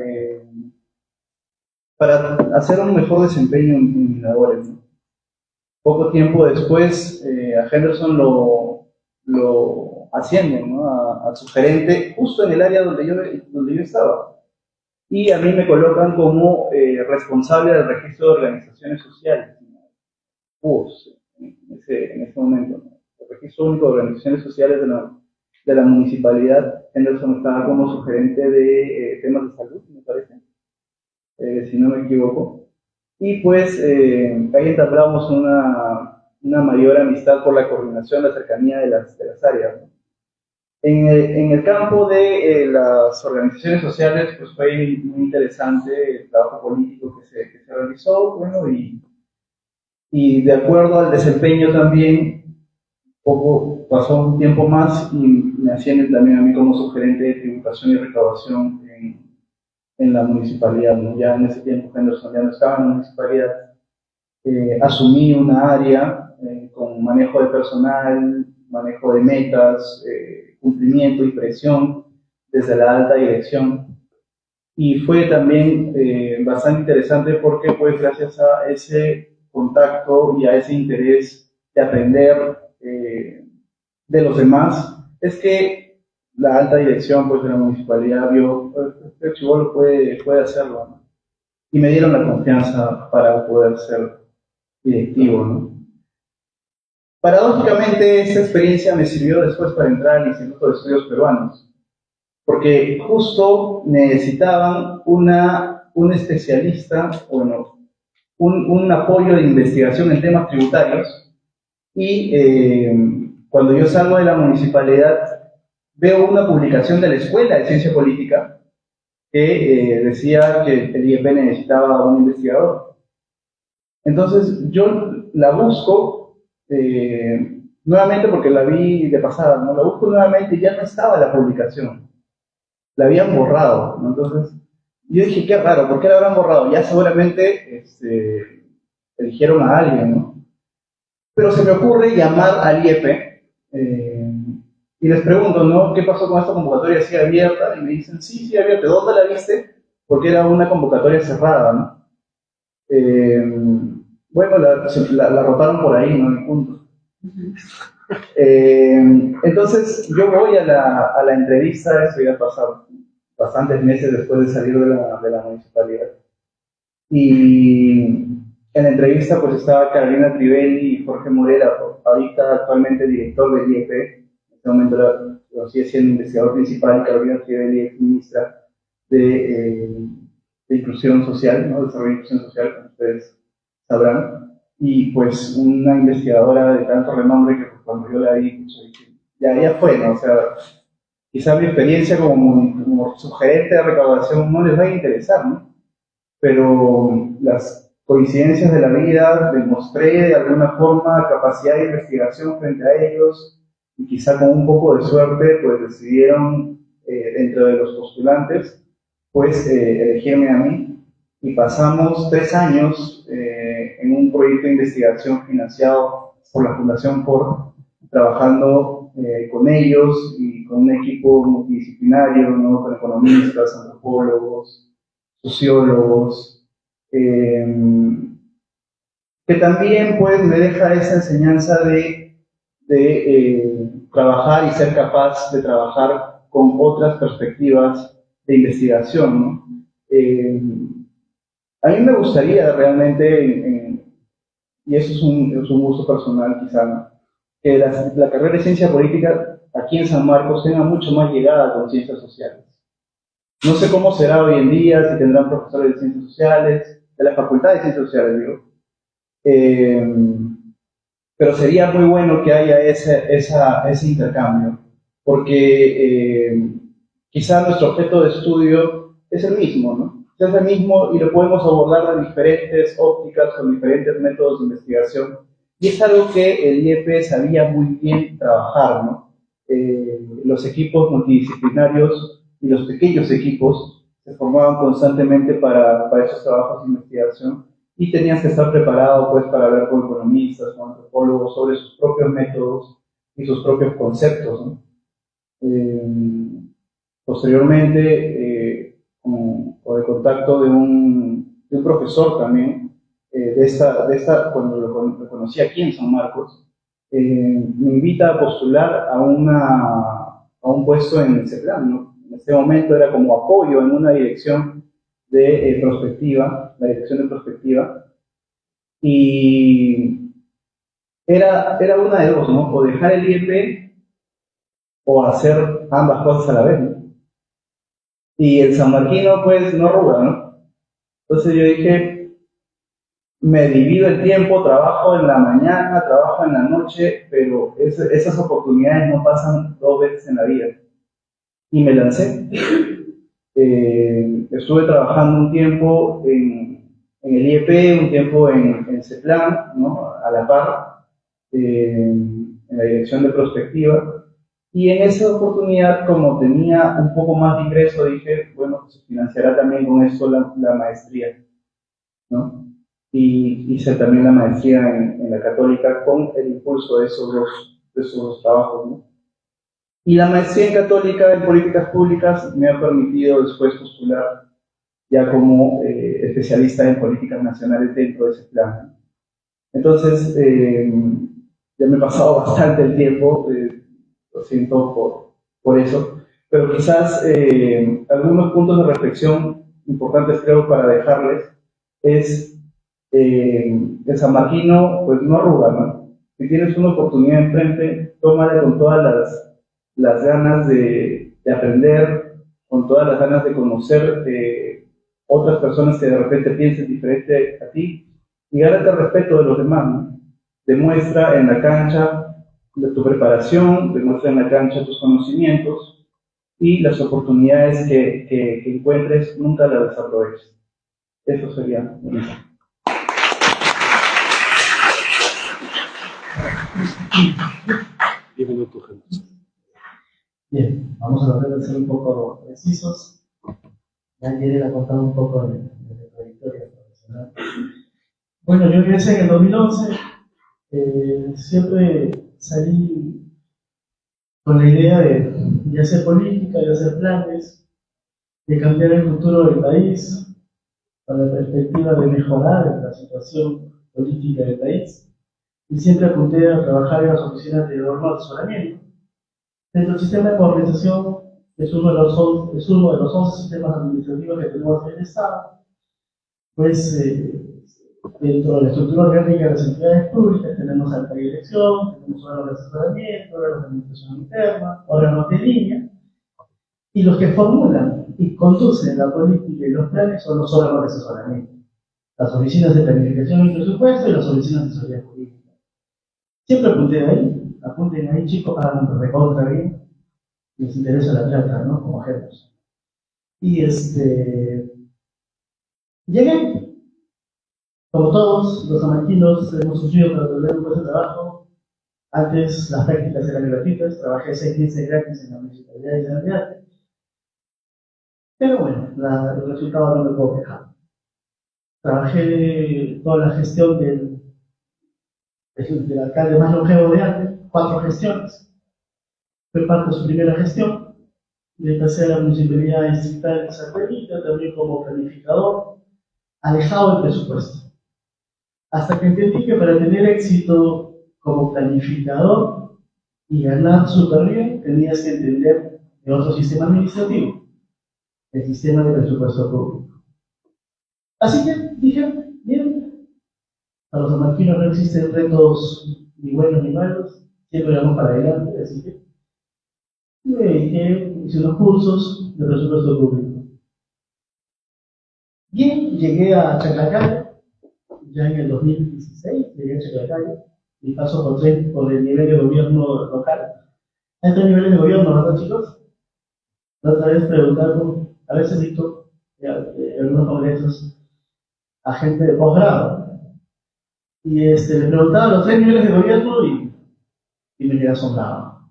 para hacer un mejor desempeño en mis labores, ¿no? Poco tiempo después a Henderson lo ascienden, ¿no? A su gerente justo en el área donde yo estaba. Y a mí me colocan como responsable del registro de organizaciones sociales. En ese momento, ¿no? El registro único de organizaciones sociales de la municipalidad. Henderson estaba como su gerente de temas de salud, me parece, si no me equivoco. Y pues ahí entablamos una mayor amistad por la coordinación, la cercanía de las áreas, ¿no? En el campo de las organizaciones sociales, pues fue muy interesante el trabajo político que se realizó, bueno, y de acuerdo al desempeño también, pasó un tiempo más y me ascienden también a mí como subgerente de tributación y recaudación en la municipalidad, ¿no? Ya en ese tiempo Henderson ya no estaba en la municipalidad. Asumí una área con manejo de personal, manejo de metas, cumplimiento y presión desde la alta dirección. Y fue también bastante interesante porque, pues, gracias a ese contacto y a ese interés de aprender, de los demás es que la alta dirección pues, de la municipalidad vio que el chibolo puede hacerlo, ¿no? Y me dieron la confianza para poder ser directivo, ¿no? Paradójicamente, esta experiencia me sirvió después para entrar al Instituto de Estudios Peruanos, porque justo necesitaban un especialista, bueno, un apoyo de investigación en temas tributarios, y cuando yo salgo de la municipalidad veo una publicación de la Escuela de Ciencia Política que decía que el IEP necesitaba un investigador. Entonces yo la busco nuevamente porque la vi de pasada, ¿no? La busco nuevamente y ya no estaba la publicación, la habían borrado, ¿no? Entonces yo dije, qué raro, ¿por qué la habrán borrado? Ya seguramente eligieron a alguien, ¿no? Pero se me ocurre llamar al IEP y les pregunto, ¿no? ¿Qué pasó con esta convocatoria así abierta? Y me dicen, sí, abierta. ¿Dónde la viste? Porque era una convocatoria cerrada, ¿no? Bueno, la rotaron por ahí, ¿no? En punto. Entonces, yo voy a la entrevista, eso ya pasó bastantes meses después de salir de la municipalidad. Y en la entrevista pues estaba Carolina Trivelli y Jorge Morera, ahorita actualmente director del IEP, en este momento lo sigue siendo investigador principal, y Carolina Trivelli es ministra de Inclusión Social, ¿no? Desarrollo e Inclusión Social, como ustedes sabrán, y pues una investigadora de tanto renombre que pues, cuando yo la vi, pues, ya fue, ¿no? O sea, quizá mi experiencia como sugerente de recaudación no les va a interesar, ¿no? Pero las coincidencias de la vida demostré de alguna forma capacidad de investigación frente a ellos y quizá con un poco de suerte pues decidieron dentro de los postulantes pues elegirme a mí y pasamos 3 años en un proyecto de investigación financiado por la Fundación Ford, trabajando con ellos y con un equipo multidisciplinario, ¿no? Con economistas, antropólogos, sociólogos, que también pues me deja esa enseñanza de trabajar y ser capaz de trabajar con otras perspectivas de investigación, ¿no? A mí me gustaría realmente, y eso es un gusto personal quizá, ¿no? Que la carrera de ciencia política aquí en San Marcos tenga mucho más llegada con ciencias sociales. No sé cómo será hoy en día, si tendrán profesores de ciencias sociales, de la Facultad de Ciencias Sociales, digo. Pero sería muy bueno que haya ese intercambio, porque quizá nuestro objeto de estudio es el mismo, ¿no? Es el mismo y lo podemos abordar de diferentes ópticas, con diferentes métodos de investigación, y es algo que el IEP sabía muy bien trabajar, ¿no? Los equipos multidisciplinarios y los pequeños equipos se formaban constantemente para esos trabajos de investigación y tenías que estar preparado pues para hablar con economistas, con antropólogos sobre sus propios métodos y sus propios conceptos, ¿no? Posteriormente, con el contacto de un profesor también, cuando lo conocí aquí en San Marcos, me invita a postular a un puesto en el CEPLAN, ¿no? En este momento era como apoyo en una dirección de prospectiva, la dirección de prospectiva, y era una de dos, ¿no? O dejar el IEP o hacer ambas cosas a la vez, ¿no? Y el sanmarquino, pues, no arruga, ¿no? Entonces yo dije, me divido el tiempo, trabajo en la mañana, trabajo en la noche, pero esas oportunidades no pasan 2 veces en la vida. Y me lancé. Estuve trabajando un tiempo en el IEP, un tiempo en CEPLAN, ¿no? A la par, en la dirección de prospectiva. Y en esa oportunidad, como tenía un poco más de ingreso, dije, bueno, pues se financiará también con esto la maestría, ¿no? Y hice también la maestría en la Católica con el impulso de esos dos trabajos, ¿no? Y la maestría en Católica en Políticas Públicas me ha permitido después postular ya como especialista en políticas nacionales dentro de ese plan. Entonces, ya me he pasado bastante el tiempo. lo siento por eso, pero quizás algunos puntos de reflexión importantes creo para dejarles es el sanmarquino pues no arruga, ¿no? Si tienes una oportunidad enfrente, tómala con todas las ganas de aprender, con todas las ganas de conocer otras personas que de repente piensen diferente a ti y gánate el respeto de los demás, ¿no? Demuestra en la cancha de tu preparación, demuestra en la cancha tus conocimientos y las oportunidades que encuentres nunca las desaproveches. Eso sería. 10 minutos, gente. Bien, vamos a tratar de ser un poco precisos. Ya quieren a contar un poco de mi trayectoria profesional. Bueno, yo ingresé en el 2011. Siempre salí con la idea de hacer política, de hacer planes, de cambiar el futuro del país, con la perspectiva de mejorar la situación política del país. Y siempre apunté a trabajar en las oficinas de órgano de asesoramiento. Dentro del sistema de organización es uno de los 11 sistemas administrativos que tenemos en el Estado. Pues dentro de la estructura orgánica de las entidades públicas tenemos alta dirección, tenemos órganos de asesoramiento, órganos de administración interna, órganos de línea, y los que formulan y conducen la política y los planes son los órganos de asesoramiento, las oficinas de planificación y presupuesto y las oficinas de asesoría jurídica. Siempre apunten ahí chicos, hagan recontra bien, les interesa la plata, ¿no? Como ejemplos. Y llegué, como todos los sanmarquinos hemos sufrido para tener un puesto de trabajo. Antes las prácticas eran gratuitas, trabajé 6 meses gratis en la Municipalidad de Santiago. Pero bueno, el resultado no me puedo quejar. Trabajé toda la gestión del alcalde más longevo de antes, 4 gestiones. Fue parte de su primera gestión. Le pasé a la Municipalidad Distrital de Santa Rita, también como planificador, alejado del presupuesto. Hasta que entendí que para tener éxito como planificador y ganar súper bien, tenías que entender de otro sistema administrativo, el sistema de presupuesto público. Así que dije, bien, a los sanmarquinos no existen retos ni buenos ni malos, siempre vamos para adelante, así que me dediqué, hice unos cursos de presupuesto público. Bien, llegué a Chaclacayo, ya en el 2016, llegué a Chaclacayo, y paso por el nivel de gobierno local. Hay 3 niveles de gobierno, ¿verdad, chicos? La otra vez preguntaron, a veces visto en algunos congresos, a gente de posgrado, y le preguntaban los 3 niveles de gobierno y me quedé asombrado.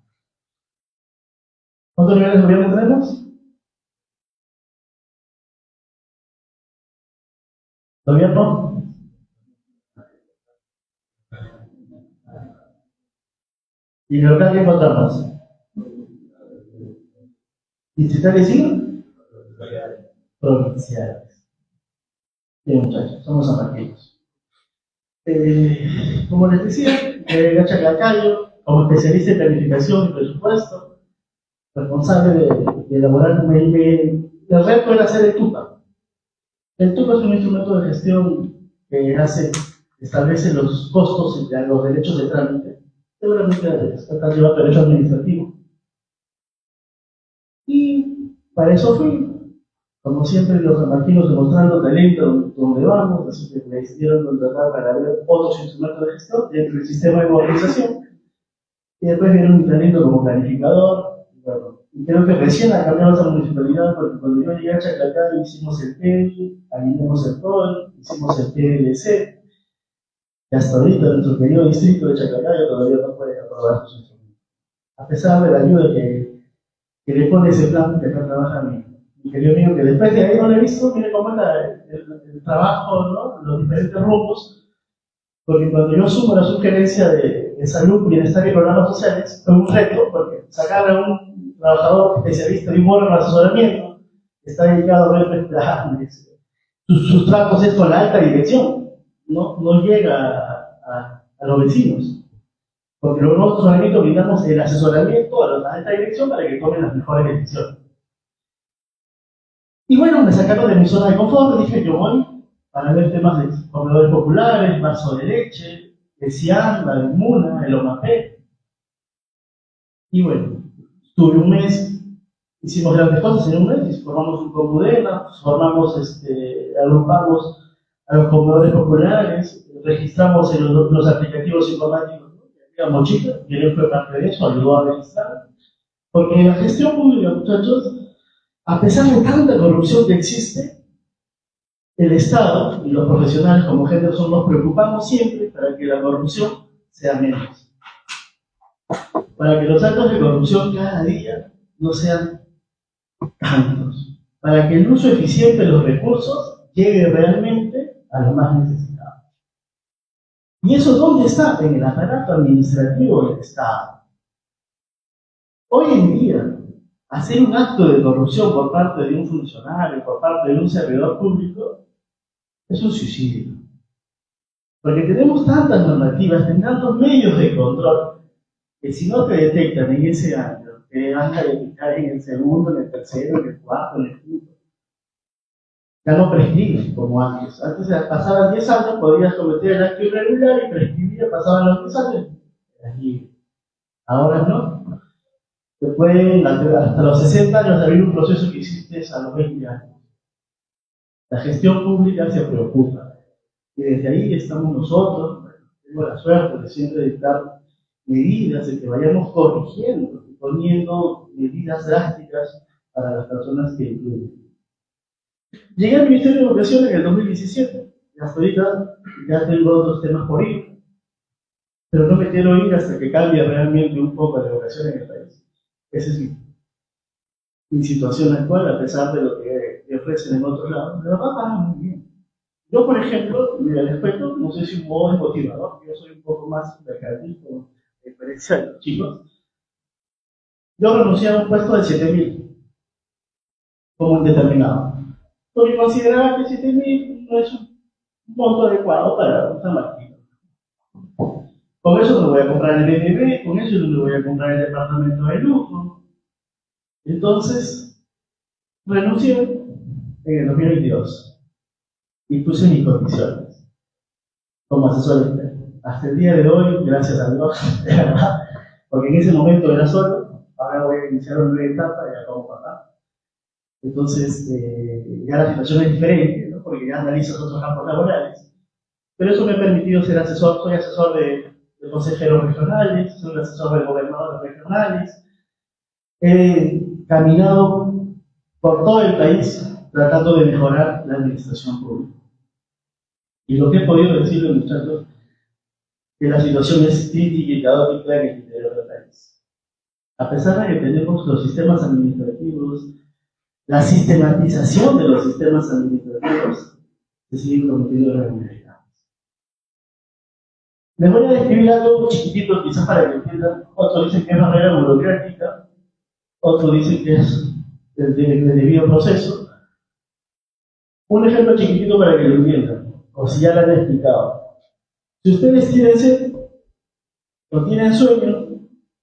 ¿Cuántos niveles de gobierno tenemos? ¿Gobierno? ¿Y en el local qué encontramos? ¿Distritales y provinciales? Bien, muchachos, somos sanmarquinos. Como les decía, llegué a Chaclacayo como especialista en planificación y presupuesto, responsable de elaborar el reto era hacer el TUPA. El TUPA es un instrumento de gestión que establece los costos y los derechos de trámite. Seguramente está llevando derecho administrativo. Y para eso fui, como siempre, los sanmarquinos demostrando talento donde vamos, así que me decidieron contratar para ver otros instrumentos de gestión dentro del sistema de movilización. Y después vieron mi talento como planificador. Bueno, y creo que recién ha cambiado esa municipalidad, porque cuando yo llegué a Chaclacayo hicimos el PEI, alineamos el POL, hicimos el PLC, y hasta ahorita nuestro querido distrito de Chaclacayo todavía no puede aprobar sus instrumentos. A pesar de la ayuda que le pone ese plan que acá trabaja mi querido amigo, que después de ahí no lo he visto, mire cómo es el trabajo, ¿no? Los diferentes rumbos, porque cuando yo asumo la sugerencia de salud, bienestar y programas sociales, fue un reto, porque sacar a un trabajador especialista de un órgano de asesoramiento que está dedicado a ver planes, sus tratos es con la alta dirección, no llega a los vecinos. Porque nosotros solamente brindamos el asesoramiento a esta dirección para que tomen las mejores decisiones. Y bueno, me sacaron de mi zona de confort, dije yo voy para ver temas de comedores populares, vaso de leche, el CIAN, la de Muna, el OMAPE. Y bueno, estuve un mes, hicimos grandes cosas en un mes, formamos un Comudena, agrupamos a los comedores populares, registramos los aplicativos informáticos, ¿no? Digamos, chicas, y él fue parte de eso, ayudó a registrar. Porque en la gestión pública, muchachos, a pesar de tanta corrupción que existe, el Estado y los profesionales como Henderson nos preocupamos siempre para que la corrupción sea menos. Para que los actos de corrupción cada día no sean tantos. Para que el uso eficiente de los recursos llegue realmente a los más necesitados. ¿Y eso dónde está? En el aparato administrativo del Estado. Hoy en día, hacer un acto de corrupción por parte de un funcionario, por parte de un servidor público, es un suicidio. Porque tenemos tantas normativas, tantos medios de control, que si no te detectan en ese año, te van a detectar en el segundo, en el tercero, en el cuarto, en el quinto. Ya no prescriben como antes. Antes pasaban 10 años, podías cometer el acto irregular y prescribía, pasaban los 10 años, eras libre. Ahora no. Te pueden, hasta los 60 años, abrir un proceso que hiciste a los 20 años. La gestión pública se preocupa. Y desde ahí estamos nosotros. Tengo la suerte de siempre dictar medidas, de que vayamos corrigiendo y poniendo medidas drásticas para las personas que incluyen. Llegué al Ministerio de Educación en el 2017. Y hasta ahorita ya tengo otros temas por ir. Pero no me quiero ir hasta que cambie realmente un poco la educación en el país. Esa es mi situación actual, a pesar de lo que me ofrecen en otros lados. De verdad, pagan muy bien. Yo, por ejemplo, me respeto, no sé si un modo es motivador, yo soy un poco más mercantil, con experiencia de los chicos. Yo renuncié a un puesto de 7.000 como indeterminado. Porque consideraba que 7.000 no es un monto adecuado para un San Martín. Con eso no me voy a comprar el BBB, con eso no me voy a comprar el departamento de lujo. Entonces, renuncié en el 2022 y puse mis condiciones como asesor externo. Hasta el día de hoy, gracias a Dios, de verdad, porque en ese momento era solo, ahora voy a iniciar una nueva etapa, ya como papá. Entonces, ya la situación es diferente, ¿no? Porque ya analizas otros campos laborales. Pero eso me ha permitido ser asesor, soy asesor de consejeros regionales, soy asesor de gobernadores regionales. He caminado por todo el país tratando de mejorar la administración pública. Y lo que he podido decirles, muchachos, que la situación es crítica y caótica en el interior del país. A pesar de que tenemos los sistemas administrativos, la sistematización de los sistemas administrativos, se siguen cometiendo irregularidades. Les voy a describir algo chiquitito, quizás para que entiendan. Otros dicen que es barrera burocrática, otros dicen que es el debido proceso. Un ejemplo chiquitito para que lo entiendan, o si ya lo han explicado. Si ustedes tienen sed o tienen sueño,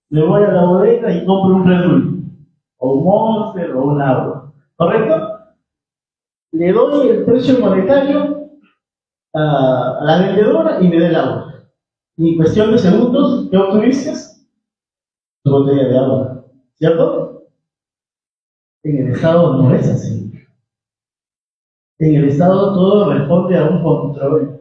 me voy a la bodega y compro un Red Bull, o un Monster, o un agua. ¿Correcto? Le doy el precio monetario a la vendedora y me da el agua. Y en cuestión de segundos, ¿qué obtuviste? Tu botella de agua. ¿Cierto? En el Estado no es así. En el Estado todo responde a un control.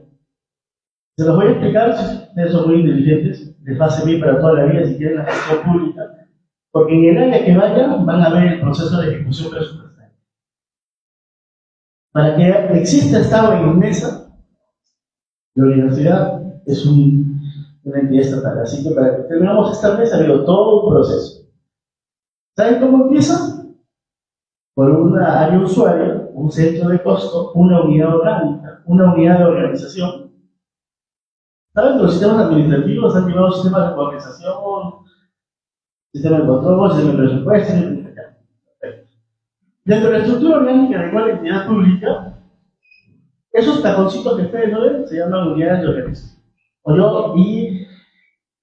Se los voy a explicar, si ustedes son muy inteligentes, les va a servir para toda la vida si quieren la gestión pública, porque en el área que vayan van a ver el proceso de ejecución presupuestaria. Para que exista Estado en mesa, la universidad es una entidad estatal, así que para que terminemos esta mesa ha habido todo un proceso. ¿Saben cómo empieza? Por una área usuaria, un centro de costo, una unidad orgánica, una unidad de organización. ¿Saben que los sistemas administrativos han llevado sistemas de organización, sistema de control, sistema de presupuesto, etc.? Dentro de la estructura orgánica de cualquier entidad pública, esos cajoncitos que ustedes no ven se llaman unidades de organización. Y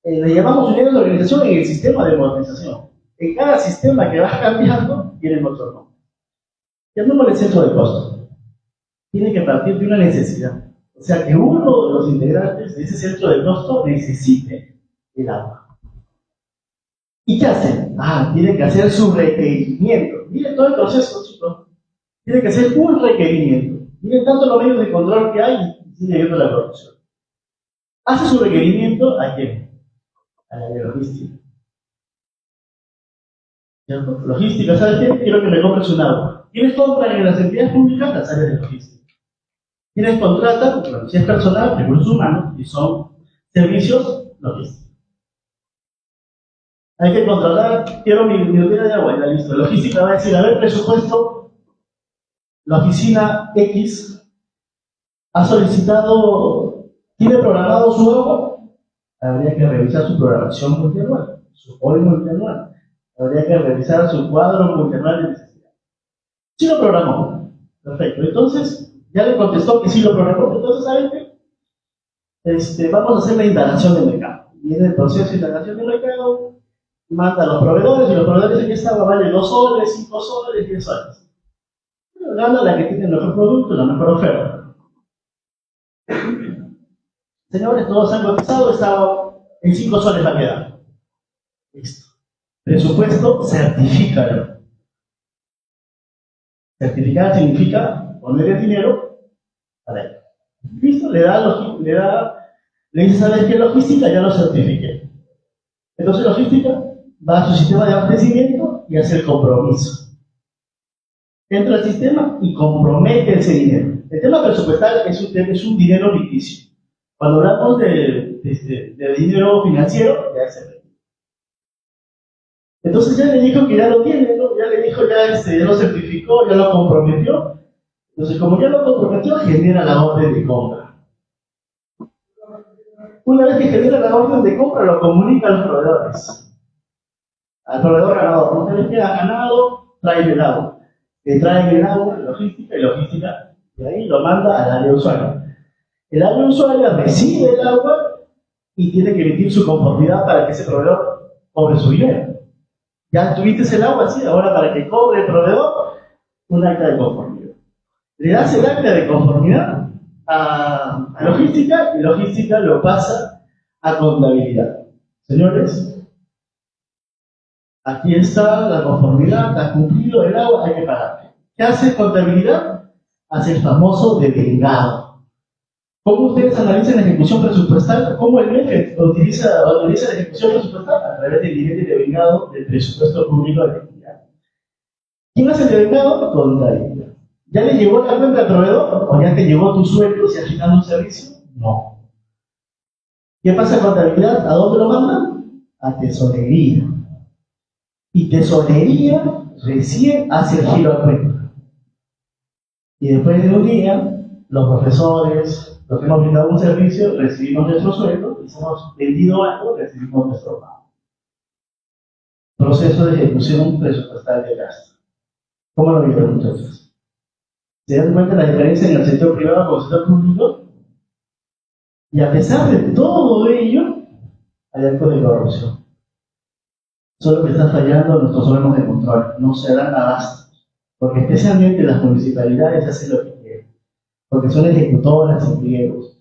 Le llamamos unidades de organización en el sistema de modernización. En cada sistema que va cambiando, tienen otro nombre. Llamémosle centro de costo. Tiene que partir de una necesidad. O sea, que uno de los integrantes de ese centro de costo necesite el agua. ¿Y qué hace? Tiene que hacer su requerimiento. Miren todo el proceso, chicos. Tiene que hacer un requerimiento. Miren tanto los medios de control que hay y sigue viendo la corrupción. Hace su requerimiento ¿a quién? A la de logística. ¿Cierto? Logística, ¿sabes qué? Quiero que me compres un agua. ¿Quiénes compran en las entidades públicas? Las áreas de logística. ¿Quiénes contratan? Bueno, si es personal, recursos humanos, y son servicios logísticos. Hay que contratar, quiero mi botella de agua, ya listo. Logística va a decir, a ver, presupuesto, la oficina X ha solicitado, tiene programado su agua, habría que revisar su programación multianual, su hoy multianual, habría que revisar su cuadro multianual de necesidad. Sí lo programó, perfecto. Entonces, ya le contestó que sí lo programó, entonces, ¿saben qué? Vamos a hacer la indagación de mercado. Y en el proceso de indagación de mercado, manda a los proveedores, y los proveedores dicen que esta agua vale 2 soles, 5 soles, 10 soles. Pero gana la que tiene el mejor producto, la mejor oferta. Señores, todos han cotizado, esta agua en 5 soles va a quedar. Listo. Presupuesto, certifícalo. Certificar significa poner el dinero para él. Listo, le dice, ¿sabes qué? Logística, ya lo certifiqué. Entonces logística va a su sistema de abastecimiento y hace el compromiso. Entra al sistema y compromete ese dinero. El tema presupuestal es un dinero ficticio. Cuando hablamos de dinero financiero, ya es efectivo. Entonces ya le dijo que ya lo tiene, ¿no? Ya le dijo, ya lo certificó, ya lo comprometió. Entonces, como ya lo comprometió, genera la orden de compra. Una vez que genera la orden de compra, lo comunica a los proveedores. Al proveedor ganador. Ustedes que ha ganado, traen el agua. Le traen el agua, logística, y ahí lo manda al área usuaria. El área usuaria recibe el agua y tiene que emitir su conformidad para que ese proveedor cobre su dinero. Ya tuviste el agua, sí, ahora para que cobre el proveedor, un acta de conformidad. Le das el acta de conformidad a logística y logística lo pasa a contabilidad. Señores, aquí está la conformidad, ha cumplido el agua, hay que pagarle. ¿Qué hace contabilidad? Hace el famoso devengado. ¿Cómo ustedes analizan la ejecución presupuestal? ¿Cómo el MEF utiliza la ejecución presupuestal? A través del nivel de devengado del presupuesto público de la entidad. ¿Quién hace el devengado? Contabilidad. ¿Ya le llegó la cuenta al proveedor? ¿O ya te llegó tu sueldo si has quitado un servicio? No. ¿Qué pasa con contabilidad? ¿A dónde lo mandan? A tesorería. Y tesorería recién hace el giro a cuenta. Y después de un día, los profesores, los que hemos brindado un servicio, recibimos nuestro sueldo, y si hemos vendido algo, recibimos nuestro pago. Proceso de ejecución presupuestal de gasto. ¿Cómo lo vieron, muchachos? ¿Se dan cuenta de la diferencia en el sector privado con el sector público? Y a pesar de todo ello, hay actos de corrupción. Solo que está fallando nuestros órganos de control, no se dan abasto. Porque especialmente las municipalidades hacen lo que quieren. Porque son ejecutoras y pliegos.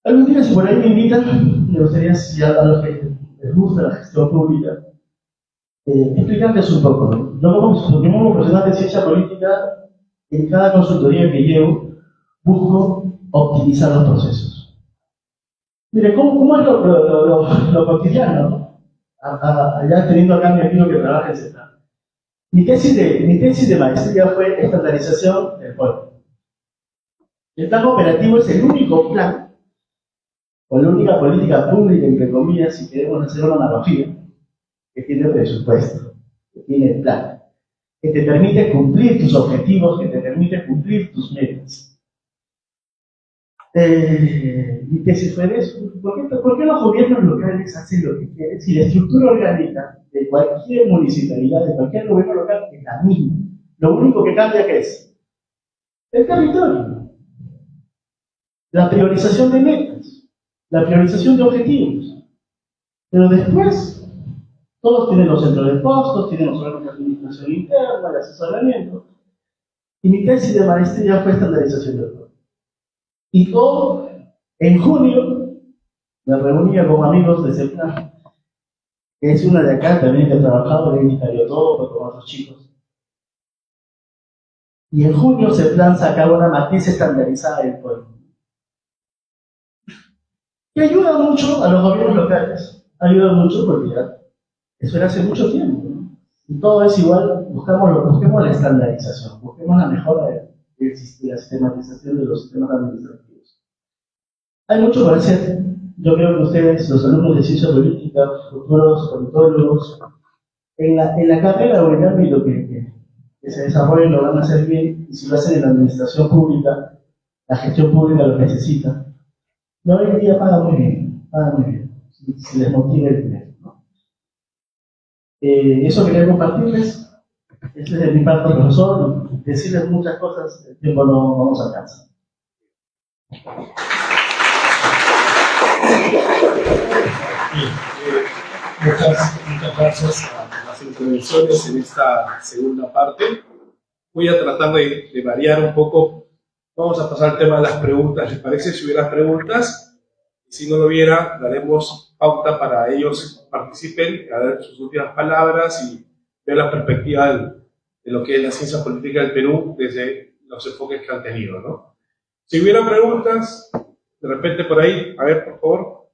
Algún día, si por ahí me invitan, me gustaría, si a los que les gusta la gestión pública, explicarles un poco, ¿no? Yo como profesional de ciencia política, en cada consultoría que llevo, busco optimizar los procesos. Mire, ¿cómo es lo cotidiano, ¿no? Allá teniendo acá mi amigo que trabaja en CETAM. Mi tesis de maestría fue estandarización del pueblo. El plan operativo es el único plan, o la única política pública, entre comillas, si queremos hacer una analogía, que tiene presupuesto, que tiene plan, que te permite cumplir tus objetivos, que te permite cumplir tus metas. Mi tesis fue de eso. ¿Por qué los gobiernos locales hacen lo que quieren? Si la estructura orgánica de cualquier municipalidad, de cualquier gobierno local, es la misma. Lo único que cambia, ¿qué es? El territorio. La priorización de metas, la priorización de objetivos. Pero después, todos tienen los centros de costos, tienen los órganos de administración interna, de asesoramiento. Y mi tesis de maestría fue estandarización del código. Y todo, en junio, me reunía con amigos de CEPLAN, que es una de acá también que ha trabajado en Cariotopo con otros chicos. Y en junio CEPLAN sacaba una matriz estandarizada del código, que ayuda mucho a los gobiernos locales. Ayuda mucho porque ya eso era hace mucho tiempo, ¿no? Y todo es igual, busquemos la estandarización, busquemos la mejora de la sistematización de los sistemas administrativos. Hay mucho por hacer. Yo creo que ustedes, los alumnos de ciencia política, futuros politólogos, en la carrera o en el ámbito que se desarrollen lo van a hacer bien, y si lo hacen en la administración pública, la gestión pública lo necesita. Y hoy en día paga muy bien, si les motiva el dinero, ¿no? Eso quería compartirles. Este es de mi parte, profesor, decirles muchas cosas, el tiempo no nos alcanza. Bien, muchas gracias a las intervenciones en esta segunda parte. Voy a tratar de variar un poco. Vamos a pasar al tema de las preguntas. ¿Les parece si hubiera preguntas? Si no lo hubiera, daremos pauta para ellos participen, a dar sus últimas palabras y ver la perspectiva de lo que es la ciencia política del Perú desde los enfoques que han tenido, ¿no? Si hubiera preguntas, de repente por ahí, a ver, por favor.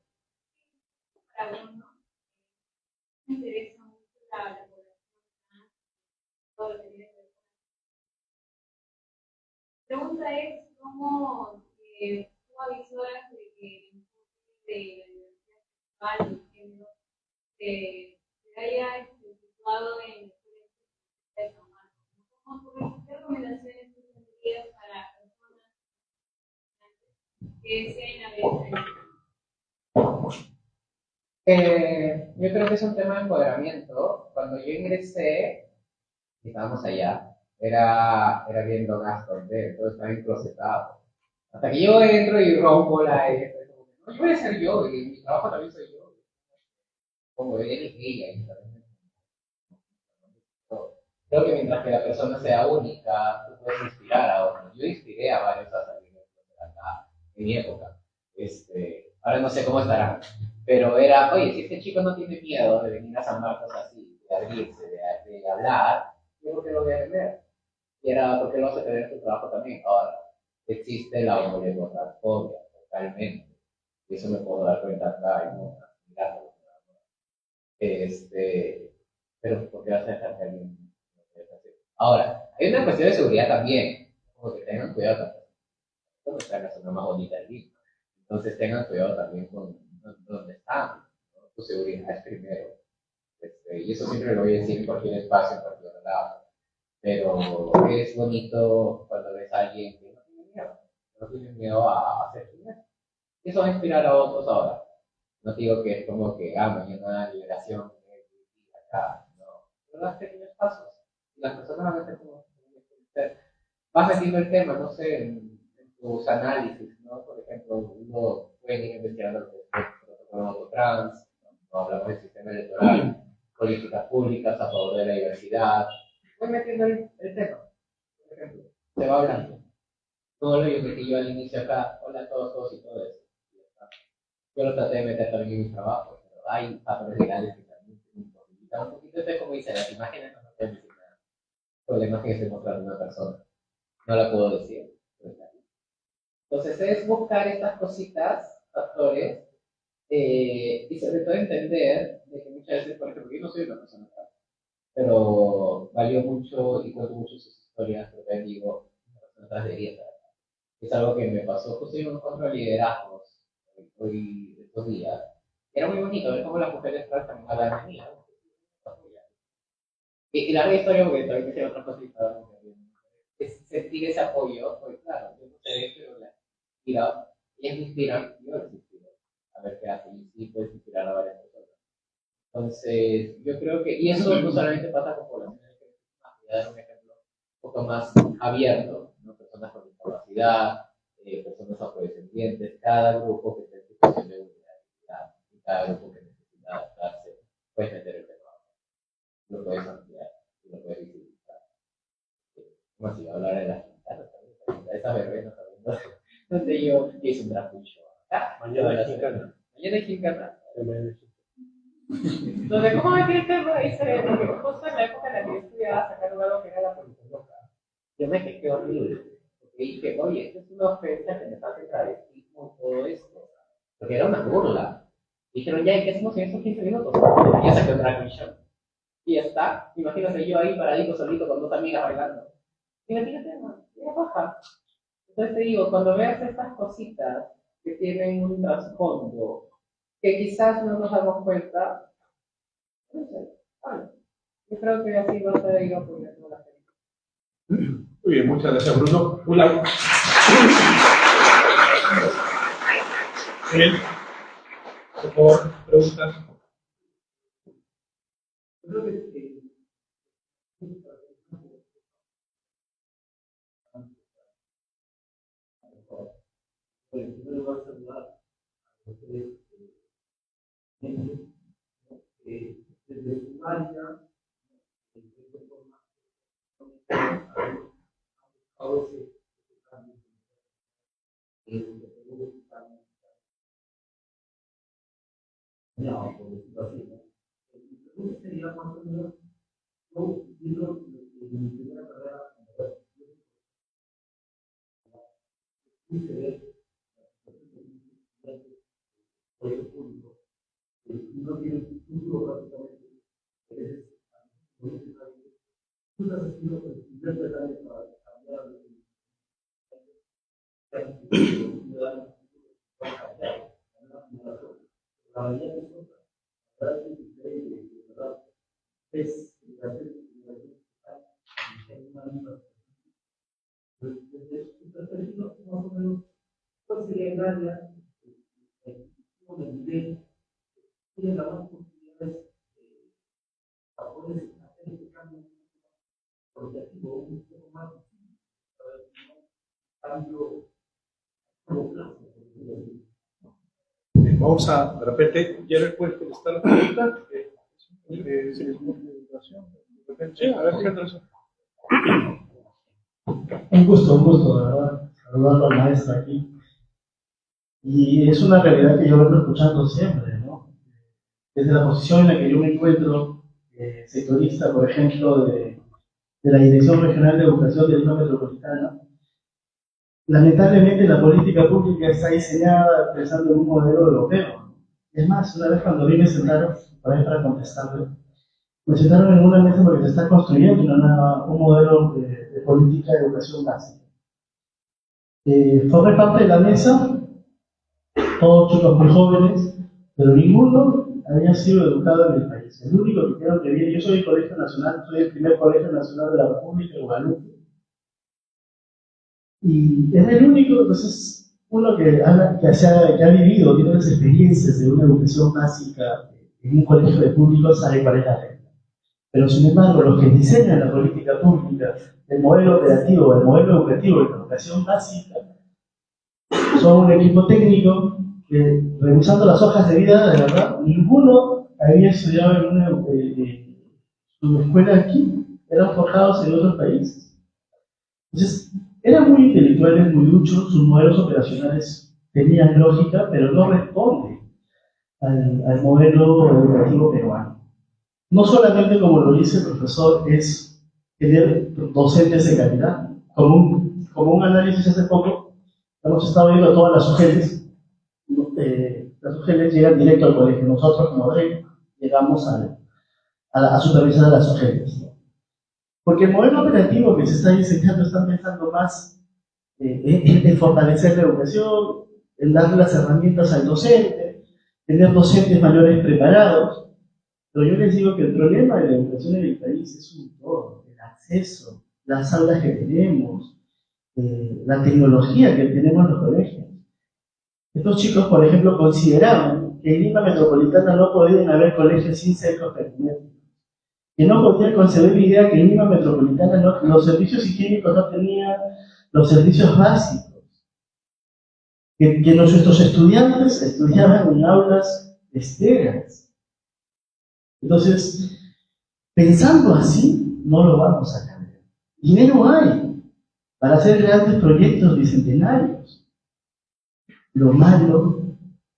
Me interesa mucho la población, todo lo que tiene que ver. La pregunta es cómo tú avisoras de que el enfoque de la diversidad sexual y género se haya situado en la escuela de San Marcos. ¿Qué recomendaciones tú tendrías para personas que deseen abrirse? Yo creo que es un tema de empoderamiento. Cuando yo ingresé, y estábamos allá, era viendo Gastón, todo estaba enclosetado. Hasta que yo entro y rompo no, yo voy a ser yo, y mi trabajo también soy yo. Como él es ella, y creo que mientras que la persona sea única, tú puedes inspirar a otros. Yo inspiré a varios a salir acá, en mi época. Ahora no sé cómo estarán. Pero era, oye, si este chico no tiene miedo de venir a San Marcos así, de abrirse, de hablar, yo creo que lo voy a tener. Y era, ¿por qué lo vas a tener en tu trabajo también? Ahora, existe la homologotafobia, totalmente. Y eso me puedo dar cuenta acá, y no, mirarlo. Pero ¿por qué vas a dejar que alguien lo pueda hacer? Ahora, hay una cuestión de seguridad también, como que tengan cuidado también. Esto no es la zona más bonita del día. Entonces tengan cuidado también con dónde están, ¿no? Tu seguridad es primero. Y eso siempre lo voy a decir en cualquier espacio, en cualquier lado. Pero es bonito cuando ves a alguien que no tiene miedo a hacer dinero. Y eso va a inspirar a otros ahora. No digo que es como que, mañana liberación, acá, no. Pero das pequeños pasos. Y las personas van a ser como, vas metiendo el tema, no sé, en tus análisis, ¿no? Por ejemplo, uno puede ir investigando el protocolo trans, no hablamos del sistema electoral, políticas públicas a favor de la diversidad. Voy metiendo el tema, por ejemplo, se va hablando. Todo lo yo metí yo al inicio acá, hola a todos y todo eso. Yo lo traté de meter también en mi trabajo, pero hay patrones legales que también posibilitan un poquito. Entonces, como dice, las imágenes no pueden decir nada. Pero la imagen estoy mostrando a una persona, no la puedo decir. Entonces, es buscar estas cositas, factores, y sobre todo entender de que muchas veces, por ejemplo, yo no soy una persona trans, pero valió mucho y cuento mucho sus historias, pero también digo, una persona trans debería estar. Es algo que me pasó justo en un encuentro de liderazgos hoy, estos días. Era muy bonito ver cómo las mujeres trans también hablan de mí. Y la historia, porque también me hicieron otras cositas, es sentir ese apoyo, porque claro, yo no sé, pero ellas me inspiran, yo les inspiro a ver qué hacen, y sí puedes inspirar a varias personas. Entonces, yo creo que, y eso no solamente pasa con poblaciones, voy a dar un ejemplo un poco más abierto, ¿no? Personas con discapacidad, personas afrodescendientes, cada grupo que esté en situación de vulnerabilidad, y cada grupo que necesita y hice un drag queen show acá. Mañana hay gincana. Mañana hay gincana. Entonces, ¿cómo me quieres que lo hice? Porque justo en la época en la que yo estudiaba sacaron algo que era la política loca. Yo me quedé horrible. Porque dije, oye, esto es una ofensa que me hace travestismo y todo esto. Porque era una burla. Dijeron, ya, ¿y qué hacemos en estos 15 minutos? Y ya saqué un drag queen show. Y ya está. Imagínate yo ahí paradito solito con dos amigas bailando. Imagínate, no, era baja. Entonces te digo, cuando veas estas cositas que tienen un trasfondo, que quizás no nos damos cuenta, no sé, bueno, yo creo que así va a ser ir apoyando la película. Muy bien, muchas gracias, Bruno. Un like. Bien. Por favor, preguntas. Yo creo que en primer lugar saludar a ustedes desde primaria, de forma a veces no, por decirlo así, ¿no? Mi pregunta sería más o menos, yo viendo en mi primera carrera, quise ver colegio público, no tiene futuro prácticamente, es tú has sido el primer detalle para cambiar ciudadanos para cambiar la generación. La mayoría de nosotros, la verdad es increíble, de verdad, es la desde su perspectiva, más o menos, ¿cuál sería el área del nivel? Tiene la más posibilidades para poder hacer este cambio progresivo, un poco más para ver si no cambio a largo plazo. Vamos a, de repente, ya le puedes contestar la pregunta. Sí, a ver, ¿qué otra? Un gusto, de verdad, saludarlo al maestro aquí. Y es una realidad que yo vengo escuchando siempre, ¿no? Desde la posición en la que yo me encuentro, sectorista, por ejemplo, de la Dirección Regional de Educación de Lima Metropolitana, lamentablemente la política pública está diseñada pensando en un modelo europeo. Es más, una vez cuando vi me sentaron, por ahí para contestarle, me sentaron en una mesa porque se está construyendo un modelo de política de educación básica. Formé parte de la mesa, todos chicos muy jóvenes, pero ninguno había sido educado en el país. El único que creo que viene, yo soy del Colegio Nacional, soy el primer Colegio Nacional de la República de Guadalupe. Y es el único, entonces, uno que ha vivido, tiene las experiencias de una educación básica en un colegio de público, sabe cuál es la regla. Pero sin embargo, los que diseñan la política pública, el modelo operativo, el modelo educativo de la educación básica, son un equipo técnico que, revisando las hojas de vida, de verdad, ninguno había estudiado en una escuela aquí, eran forjados en otros países. Entonces, eran muy intelectuales, muy duchos, sus modelos operacionales tenían lógica, pero no responden al modelo educativo peruano. No solamente, como lo dice el profesor, es tener docentes de calidad. Como un análisis hace poco, hemos estado viendo todas las UGELs. Las UGELs llegan directo al colegio. Nosotros, como DRE, llegamos a supervisar a las UGELs. Porque el modelo operativo que se está diseñando está pensando más en fortalecer la educación, en darle las herramientas al docente, tener docentes mayores preparados. Pero yo les digo que el problema de la educación en el país es un todo, el acceso, las aulas que tenemos, la tecnología que tenemos en los colegios. Estos chicos, por ejemplo, consideraban que en Lima Metropolitana no podían haber colegios sin centros perimétricos, que no podían concebir la idea que en Lima Metropolitana los servicios higiénicos no tenían los servicios básicos, que nuestros estudiantes estudiaban en aulas esteras. Entonces, pensando así, no lo vamos a cambiar. Dinero hay para hacer grandes proyectos bicentenarios. Lo malo,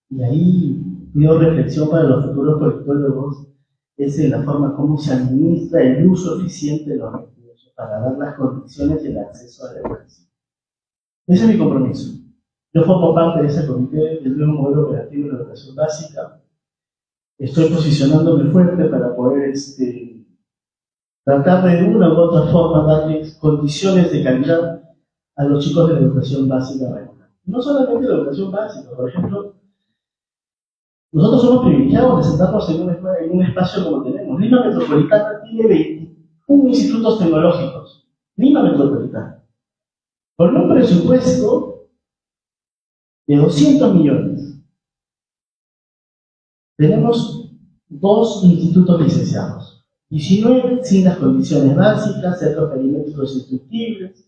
y ahí pido reflexión para los futuros politólogos, es en la forma como se administra el uso eficiente de los recursos para dar las condiciones del acceso a la educación. Ese es mi compromiso. Yo formo parte de ese comité del nuevo modelo operativo de la educación básica. Estoy posicionándome fuerte para poder tratar de una u otra forma darles condiciones de calidad a los chicos de la educación básica regular. No solamente la educación básica, por ejemplo, nosotros somos privilegiados de sentarnos en un espacio como tenemos. Lima Metropolitana tiene 21 institutos tecnológicos. Lima Metropolitana. Con un presupuesto de 200 millones. Tenemos 2 institutos licenciados. 19 sin las condiciones básicas, centros perimétricos instructibles.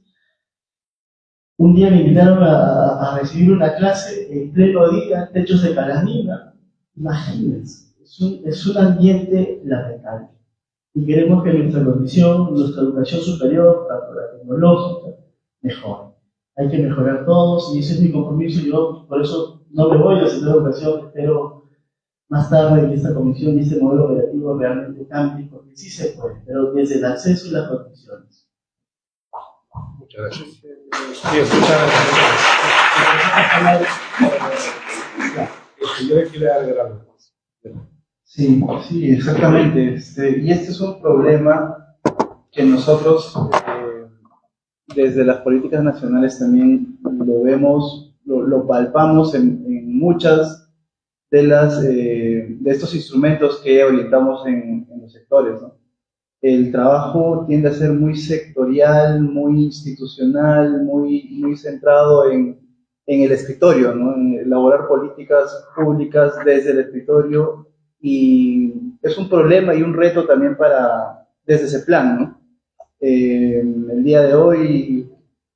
Un día me invitaron a recibir una clase en pleno día, techos de calamina. Imagínense, es un ambiente lamentable. Y queremos que nuestra condición, nuestra educación superior, tanto la tecnológica, mejore. Hay que mejorar todos y ese es mi compromiso. Yo por eso no me voy a hacer educación, espero más tarde que esta comisión y este modelo operativo realmente cambie, porque sí se puede, pero desde el acceso y las condiciones. Muchas gracias. Sí, muchas gracias. Yo le quiero agregar algo más. Sí, sí, exactamente. Y este es un problema que nosotros desde las políticas nacionales también lo vemos, lo palpamos en muchas de estos instrumentos que orientamos en los sectores, ¿no? El trabajo tiende a ser muy sectorial, muy institucional, muy centrado en el escritorio, ¿no? En elaborar políticas públicas desde el escritorio, y es un problema y un reto también desde ese plan, ¿no? El día de hoy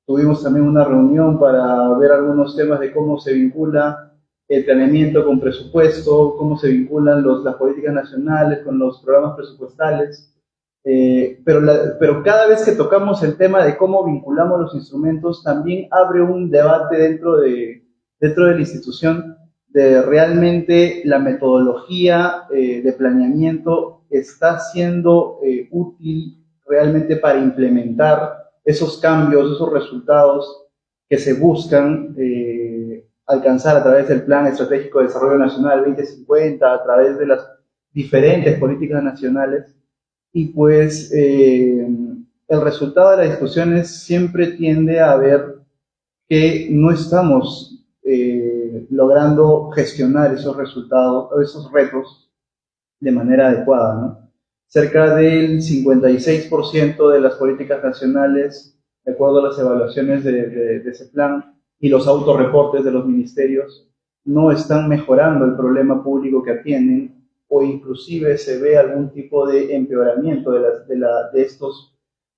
tuvimos también una reunión para ver algunos temas de cómo se vincula el planeamiento con presupuesto, cómo se vinculan las políticas nacionales con los programas presupuestales. Pero cada vez que tocamos el tema de cómo vinculamos los instrumentos, también abre un debate dentro de la institución de realmente la metodología de planeamiento está siendo útil realmente para implementar esos cambios, esos resultados que se buscan alcanzar a través del Plan Estratégico de Desarrollo Nacional 2050, a través de las diferentes políticas nacionales. Y pues el resultado de las discusiones siempre tiende a ver que no estamos logrando gestionar esos resultados, esos retos de manera adecuada, ¿no? Cerca del 56% de las políticas nacionales, de acuerdo a las evaluaciones de ese plan y los autorreportes de los ministerios, no están mejorando el problema público que atienden, o inclusive se ve algún tipo de empeoramiento de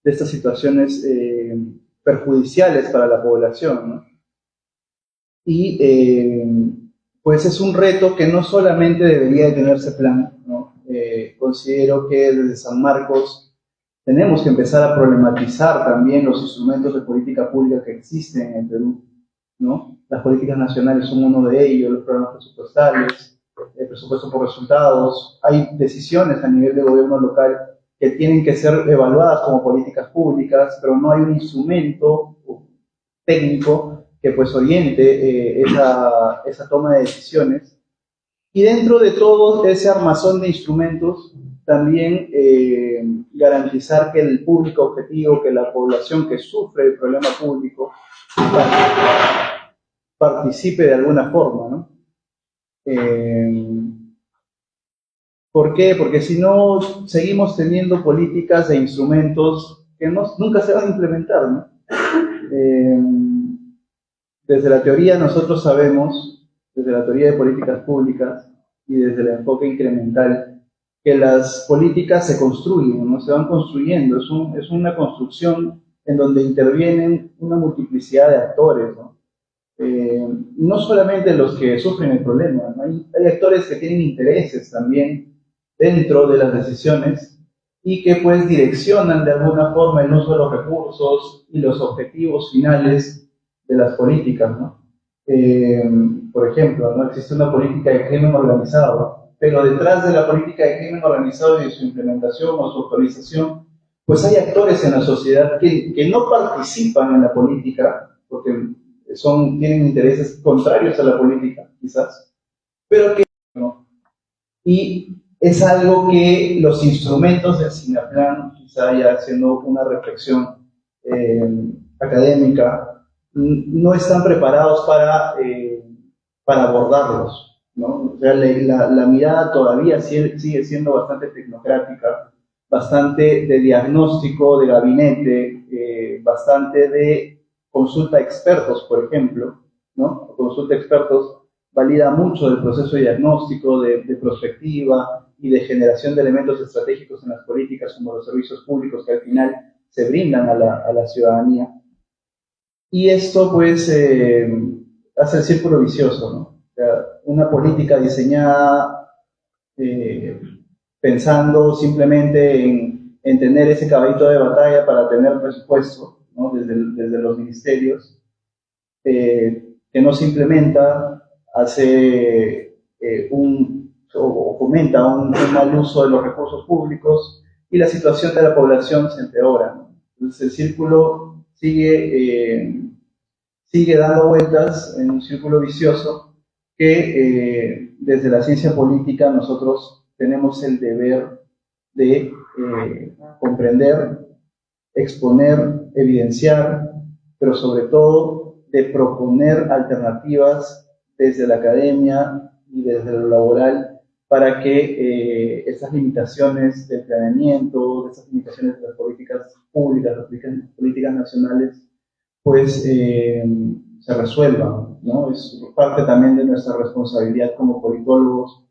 estas situaciones perjudiciales para la población, ¿no? Y pues es un reto que no solamente debería de tenerse plan, ¿no? Considero que desde San Marcos tenemos que empezar a problematizar también los instrumentos de política pública que existen en el Perú, ¿no? Las políticas nacionales son uno de ellos, los programas presupuestales, el presupuesto por resultados. Hay decisiones a nivel de gobierno local que tienen que ser evaluadas como políticas públicas, pero no hay un instrumento técnico que pues oriente esa toma de decisiones. Y dentro de todo ese armazón de instrumentos, también garantizar que el público objetivo, que la población que sufre el problema público, participe de alguna forma, ¿no? ¿Por qué? Porque si no, seguimos teniendo políticas e instrumentos que nunca se van a implementar, ¿no? Desde la teoría nosotros sabemos, desde la teoría de políticas públicas y desde el enfoque incremental, que las políticas se construyen, ¿no? Se van construyendo, es una construcción en donde intervienen una multiplicidad de actores, ¿no? No solamente los que sufren el problema, ¿no? Hay actores que tienen intereses también dentro de las decisiones y que pues direccionan de alguna forma el uso de los recursos y los objetivos finales de las políticas, ¿no? Por ejemplo, ¿no? Existe una política de crimen organizado, pero detrás de la política de crimen organizado y de su implementación o su autorización, pues hay actores en la sociedad que no participan en la política, porque tienen intereses contrarios a la política, quizás, pero que no. Y es algo que los instrumentos del CINAPLAN, quizá ya haciendo una reflexión académica, no están preparados para abordarlos, ¿no? O sea, la mirada todavía sigue siendo bastante tecnocrática, bastante de diagnóstico de gabinete, bastante de consulta a expertos, por ejemplo, ¿no? Consulta a expertos valida mucho del proceso de diagnóstico, de prospectiva y de generación de elementos estratégicos en las políticas como los servicios públicos que al final se brindan a la ciudadanía. Y esto pues hace el círculo vicioso, ¿no? O sea, una política diseñada pensando simplemente en tener ese caballito de batalla para tener presupuesto, ¿no? Desde los ministerios, que no se implementa, hace o fomenta un mal uso de los recursos públicos y la situación de la población se empeora, ¿no? Entonces el círculo sigue dando vueltas en un círculo vicioso que desde la ciencia política nosotros tenemos el deber de comprender, exponer, evidenciar, pero sobre todo de proponer alternativas desde la academia y desde lo laboral para que estas limitaciones del planeamiento, estas limitaciones de las políticas públicas, las políticas nacionales, pues se resuelvan, ¿no? Es parte también de nuestra responsabilidad como politólogos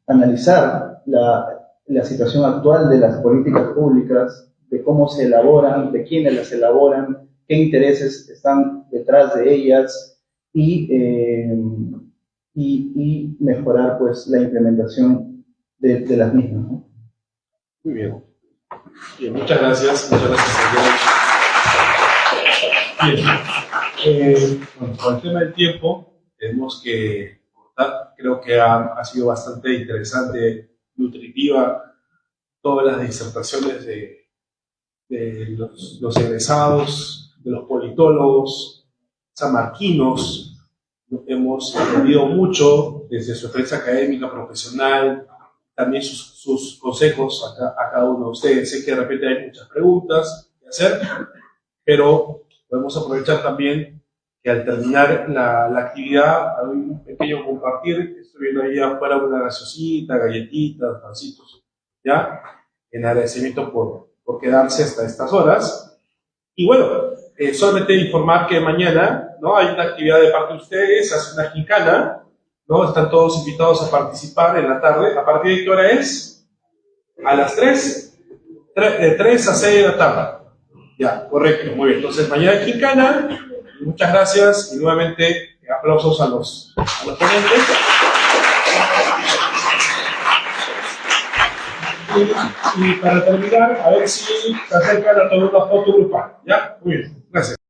analizar la situación actual de las políticas públicas, de cómo se elaboran, de quiénes las elaboran, qué intereses están detrás de ellas y mejorar pues la implementación de las mismas, ¿no? Muy bien. Bien, muchas gracias. Muchas gracias, Santiago. Bien. Bueno, con el tema del tiempo, tenemos que cortar. Creo que ha sido bastante interesante, nutritiva, todas las disertaciones de los egresados, de los politólogos, sanmarquinos. Hemos aprendido mucho desde su experiencia académica, profesional, también sus consejos a cada uno de ustedes. Sé que de repente hay muchas preguntas que hacer, pero podemos aprovechar también que al terminar la actividad hay un pequeño compartir. Estoy viendo ahí afuera una gaseosita, galletitas, pancitos, ¿ya? En agradecimiento por quedarse hasta estas horas. Y bueno, solamente informar que mañana, ¿no? Hay una actividad de parte de ustedes, hace una gincana, ¿no? Están todos invitados a participar en la tarde. ¿A partir de qué hora es? A las 3, de 3 a 6 de la tarde. Ya, correcto, muy bien. Entonces, mañana hay gincana. Muchas gracias y nuevamente aplausos a los ponentes. Y para terminar, a ver si se acercan a tomar una foto grupal. ¿Ya? Muy bien, gracias.